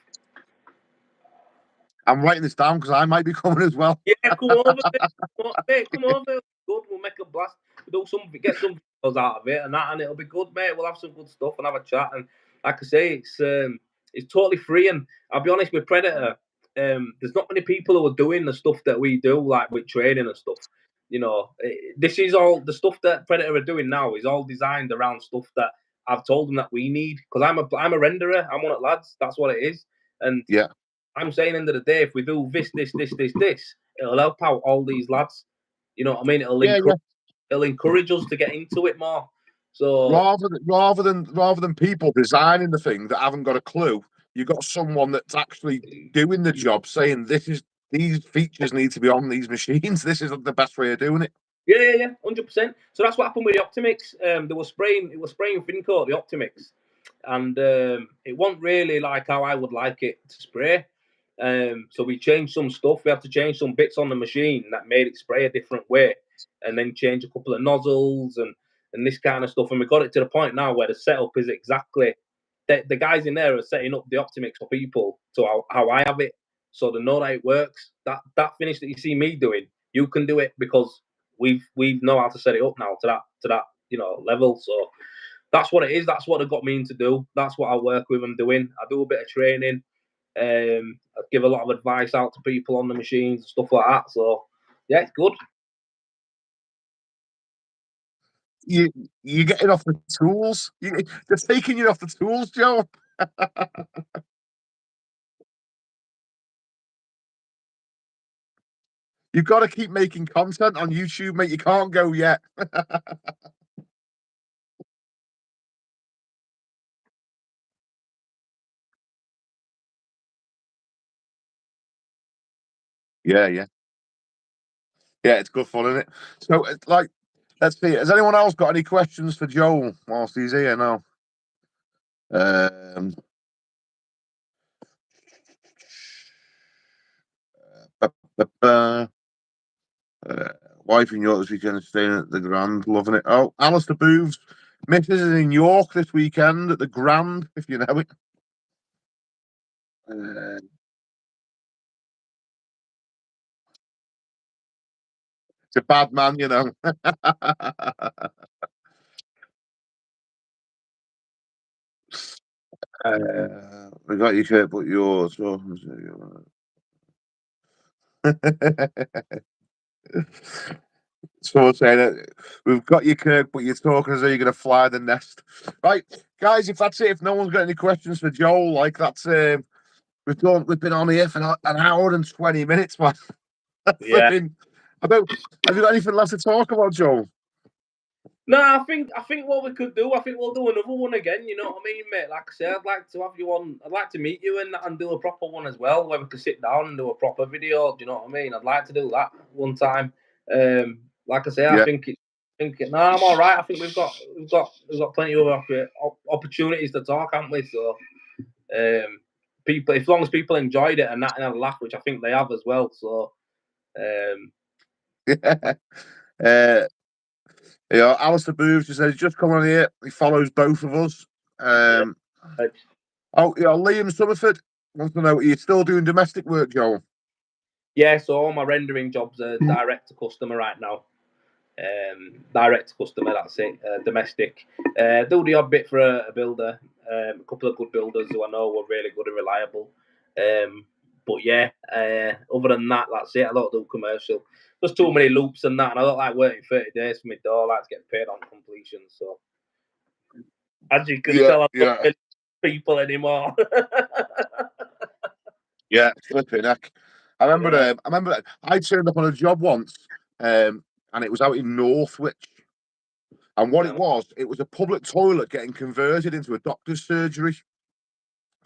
I'm writing this down because I might be coming as well. Yeah, come over, mate. Come over. Good. We'll make a blast. We'll do something, get some videos out of it, and it'll be good, mate. We'll have some good stuff and have a chat. And like I say, it's totally free. And I'll be honest with Predator. There's not many people who are doing the stuff that we do, like with training and stuff. You know, this is all the stuff that Predator are doing now is all designed around stuff that I've told them that we need. Because I'm a renderer. I'm one of the lads. That's what it is. And Yeah. I'm saying, end of the day, if we do this, it'll help out all these lads. You know what I mean? It'll encourage us to get into it more. So rather than people designing the thing that haven't got a clue, you've got someone that's actually doing the job, saying these features need to be on these machines. This is the best way of doing it. Yeah, 100%. So that's what happened with the Optimix. It was spraying thin coat, the Optimix, and it wasn't really like how I would like it to spray. So we changed some stuff. We had to change some bits on the machine that made it spray a different way, and then change a couple of nozzles and this kind of stuff. And we got it to the point now where the setup is exactly the guys in there are setting up the Optimix for people to how I have it, so they know that it works. That finish that you see me doing, you can do it because we've know how to set it up now to that level. So that's what it is. That's what they got me in to do. That's what I work with and doing. I do a bit of training. I give a lot of advice out to people on the machines and stuff like that. So yeah, it's good. You're getting off the tools. They're taking you off the tools, Joe. You've got to keep making content on YouTube, mate. You can't go yet. Yeah. It's good fun, isn't it? So, let's see. Has anyone else got any questions for Joel whilst he's here now? Wife in York this weekend, staying at the Grand, loving it. Oh, Alistair Booth's missus is in York this weekend at the Grand, if you know it. It's a bad man, you know. We got your shirt, but yours. So. Someone saying that we've got you, Kirk, but you're talking as though you're going to fly the nest. Right, guys, if that's it, if no one's got any questions for Joel, like that's we've been on here for an hour and 20 minutes, man. Yeah. Have you got anything left to talk about, Joel? No, I think what we could do, I think we'll do another one again. You know what I mean, mate? Like I said, I'd like to have you on. I'd like to meet you and do a proper one as well, where we could sit down and do a proper video. Do you know what I mean? I'd like to do that one time. Like I say, Yeah. No, I'm all right. I think we've got plenty of opportunities to talk, haven't we? So, people, as long as people enjoyed it and had a laugh, which I think they have as well. So, Yeah, Alistair Booth just says he's just come on here. He follows both of us. Liam Summerford wants to know: are you still doing domestic work, Joel? Yeah, so all my rendering jobs are direct to customer right now. Direct to customer, that's it. Domestic. Do the odd bit for a builder. A couple of good builders who I know are really good and reliable. But yeah, other than that, that's it. I don't do commercial. There's too many loops and that, and I don't like working 30 days for my door. I like to get paid on completion. So, as you can tell, I don't really people anymore. Yeah, flipping heck. I remember I turned up on a job once, and it was out in Northwich. And what it was a public toilet getting converted into a doctor's surgery.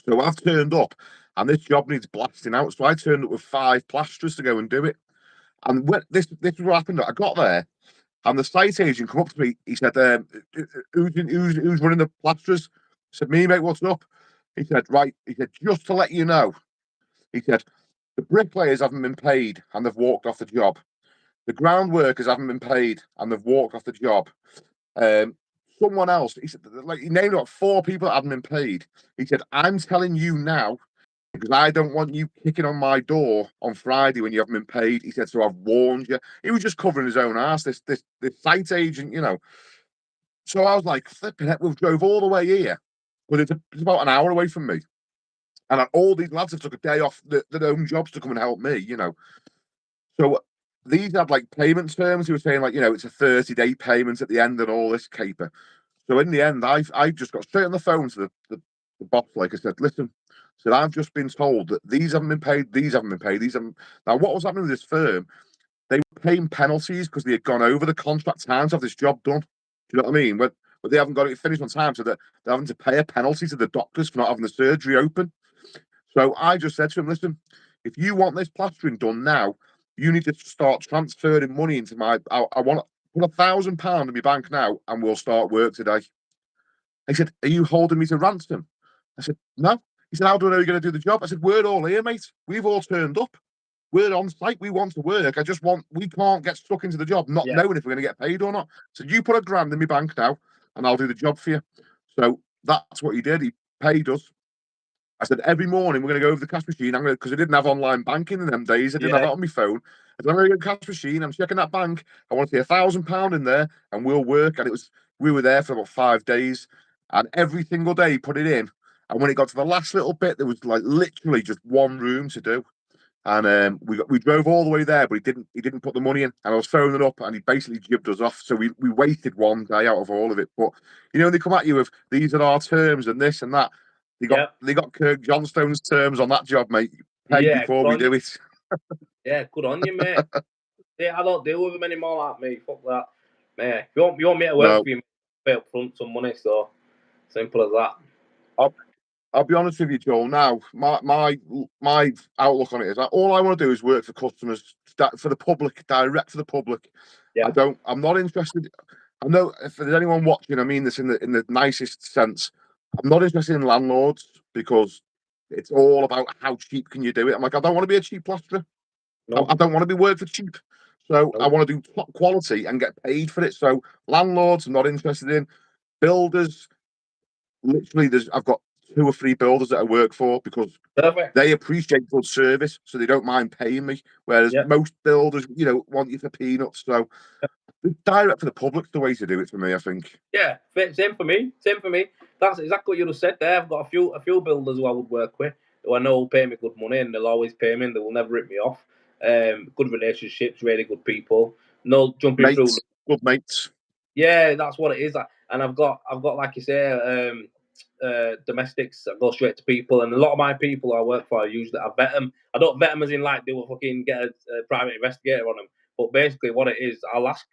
So I've turned up, and this job needs blasting out. So I turned up with 5 plasterers to go and do it. And this is what happened. I got there, and the site agent come up to me. He said, "Who's running the plasterers?" I said, "Me, mate. What's up?" He said, "Right." He said, "Just to let you know," he said, "the bricklayers haven't been paid, and they've walked off the job. The ground workers haven't been paid, and they've walked off the job. Someone else," he said, like he named up 4 people that hadn't been paid. He said, "I'm telling you now, because I don't want you kicking on my door on Friday when you haven't been paid. He said, so I've warned you. He was just covering his own ass, this site agent, you know. So I was like, flipping it, we've drove all the way here, but it's about an hour away from me. And all these lads have took a day off their own jobs to come and help me, you know. So these had like payment terms. He was saying like, you know, it's a 30-day payment at the end and all this caper. So in the end, I just got straight on the phone to the boss. Like I said, listen, said I've just been told that these haven't been paid, these haven't been paid, these haven't. Now what was happening with this firm? They were paying penalties because they had gone over the contract time to have this job done. Do you know what I mean? But they haven't got it finished on time, so that they're having to pay a penalty to the doctors for not having the surgery open. So I just said to him, listen, if you want this plastering done now, you need to start transferring money into my. I want to put £1,000 in my bank now, and we'll start work today. He said, are you holding me to ransom? I said, no. He said, how do I know you're going to do the job? I said, we're all here, mate. We've all turned up. We're on site. We want to work. We can't get stuck into the job not knowing if we're going to get paid or not. So you put £1,000 in my bank now, and I'll do the job for you. So that's what he did. He paid us. I said, every morning we're going to go over the cash machine. Because I didn't have online banking in them days. I didn't have it on my phone. I said, I'm going to go to the cash machine. I'm checking that bank. I want to see £1,000 in there, and we'll work. And we were there for about 5 days, and every single day put it in. And when it got to the last little bit, there was like literally just one room to do. And we drove all the way there, but he didn't put the money in. And I was phoning up, and he basically jibbed us off. So we wasted one day out of all of it. But you know, they come at you with these are our terms and this and that. They got Kirk Johnstone's terms on that job, mate. Pay before we do it. Yeah, good on you, mate. Yeah, I don't deal with them anymore like me. Fuck that. Man, you want me to work for you, pay up front some money, so simple as that. I'll be honest with you, Joel. Now, my outlook on it is that all I want to do is work for customers, for the public, direct for the public. Yeah. I'm not interested. I know if there's anyone watching, I mean this in the nicest sense. I'm not interested in landlords because it's all about how cheap can you do it. I'm like, I don't want to be a cheap plasterer. No. I don't want to be work for cheap. So I want to do top quality and get paid for it. So landlords, I'm not interested in. Builders, literally, I've got 2 or 3 builders that I work for because they appreciate good service, so they don't mind paying me. Whereas most builders, you know, want you for peanuts. So direct to the public's the way to do it for me, I think. Yeah, same for me. That's exactly what you just said there. I've got a few builders who I would work with who I know will pay me good money, and they'll always pay me, and they will never rip me off. Good relationships, really good people. No jumping through. Good mates. Yeah, that's what it is. And I've got like you say, domestics. I go straight to people, and a lot of my people I work for, usually I vet them. I don't vet them as in like do a fucking get a private investigator on them. But basically, what it is, I'll ask.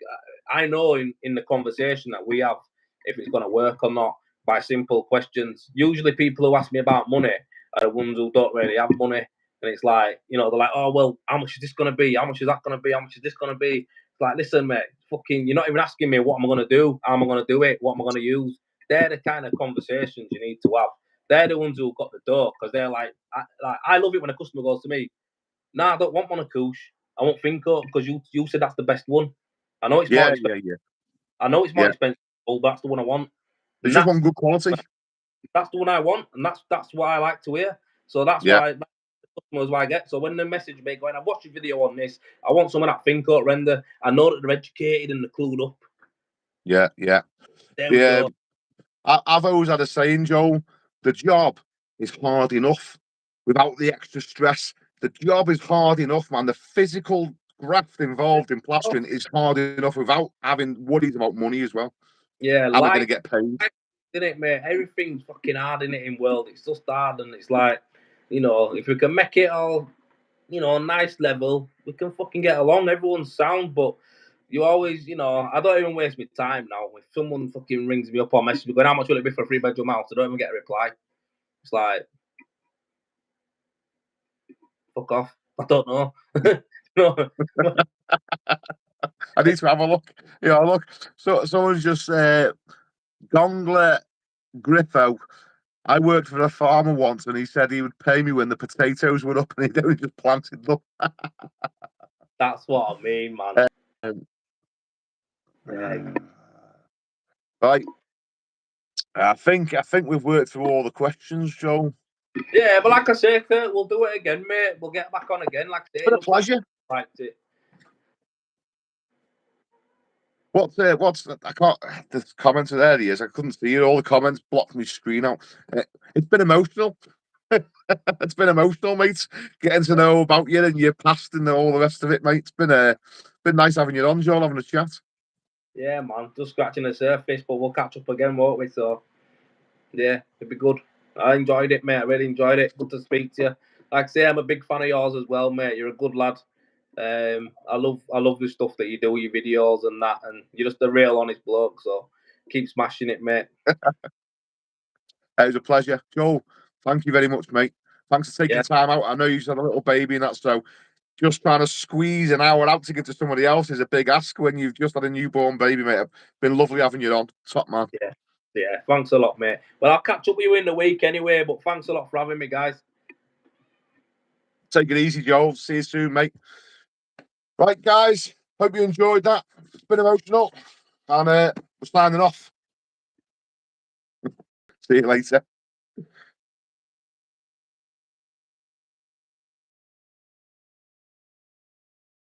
I know in the conversation that we have if it's going to work or not by simple questions. Usually, people who ask me about money are the ones who don't really have money, and it's like, you know, they're like, oh well, how much is this going to be? How much is that going to be? How much is this going to be? It's like, listen, mate, fucking, you're not even asking me what am I going to do? How am I going to do it? What am I going to use? They're the kind of conversations you need to have. They're the ones who got the door because they're like, I love it when a customer goes to me, nah, I don't want one of Koosh. I want Finco because you said that's the best one. I know it's more expensive. I know it's more expensive, but that's the one I want. They just want good quality. That's the one I want, and that's what I like to hear. So that's why that's the customers I get. So when they message me going, I've watched your video on this, I want someone at Finco render. I know that they're educated and they're clued up. Yeah. There we go. I've always had a saying, Joel, the job is hard enough without the extra stress. The job is hard enough, man. The physical graft involved in plastering is hard enough without having worries about money as well. Yeah, how we're going to get paid. Isn't it, mate? Everything's fucking hard in it in world. It's just hard, and it's like, you know, if we can make it all, you know, nice level, we can fucking get along. Everyone's sound, but you always, you know, I don't even waste my time now. If someone fucking rings me up or messages me going, how much will it be for a 3-bedroom house? I don't even get a reply. It's like, fuck off. I don't know. I need to have a look. Yeah, look. So someone's just Gongler Griffo. I worked for a farmer once, and he said he would pay me when the potatoes were up, and he'd only just planted them. That's what I mean, man. Right. I think we've worked through all the questions, Joel. Yeah, but like I say, Kurt, we'll do it again, mate. We'll get back on again. Like I say, It's been a pleasure. Liked it. What's I can't, the comments are there, he is. I couldn't see it. All the comments blocked my screen out. It's been emotional. It's been emotional, mate. Getting to know about you and your past and all the rest of it, mate. It's been nice having you on, Joel, having a chat. Yeah, man. Just scratching the surface, but we'll catch up again, won't we? So, yeah, it'd be good. I enjoyed it, mate. I really enjoyed it. Good to speak to you. Like I say, I'm a big fan of yours as well, mate. You're a good lad. I love the stuff that you do, your videos and that, and you're just a real honest bloke. So keep smashing it, mate. It was a pleasure, Joel. Thank you very much, mate. Thanks for taking time out. I know you just had a little baby and that, so just trying to squeeze an hour out to get to somebody else is a big ask when you've just had a newborn baby, mate. It's been lovely having you on. Top man. Yeah. Thanks a lot, mate. Well, I'll catch up with you in the week anyway. But thanks a lot for having me, guys. Take it easy, Joel. See you soon, mate. Right, guys. Hope you enjoyed that. It's been emotional. And we're signing off. See you later.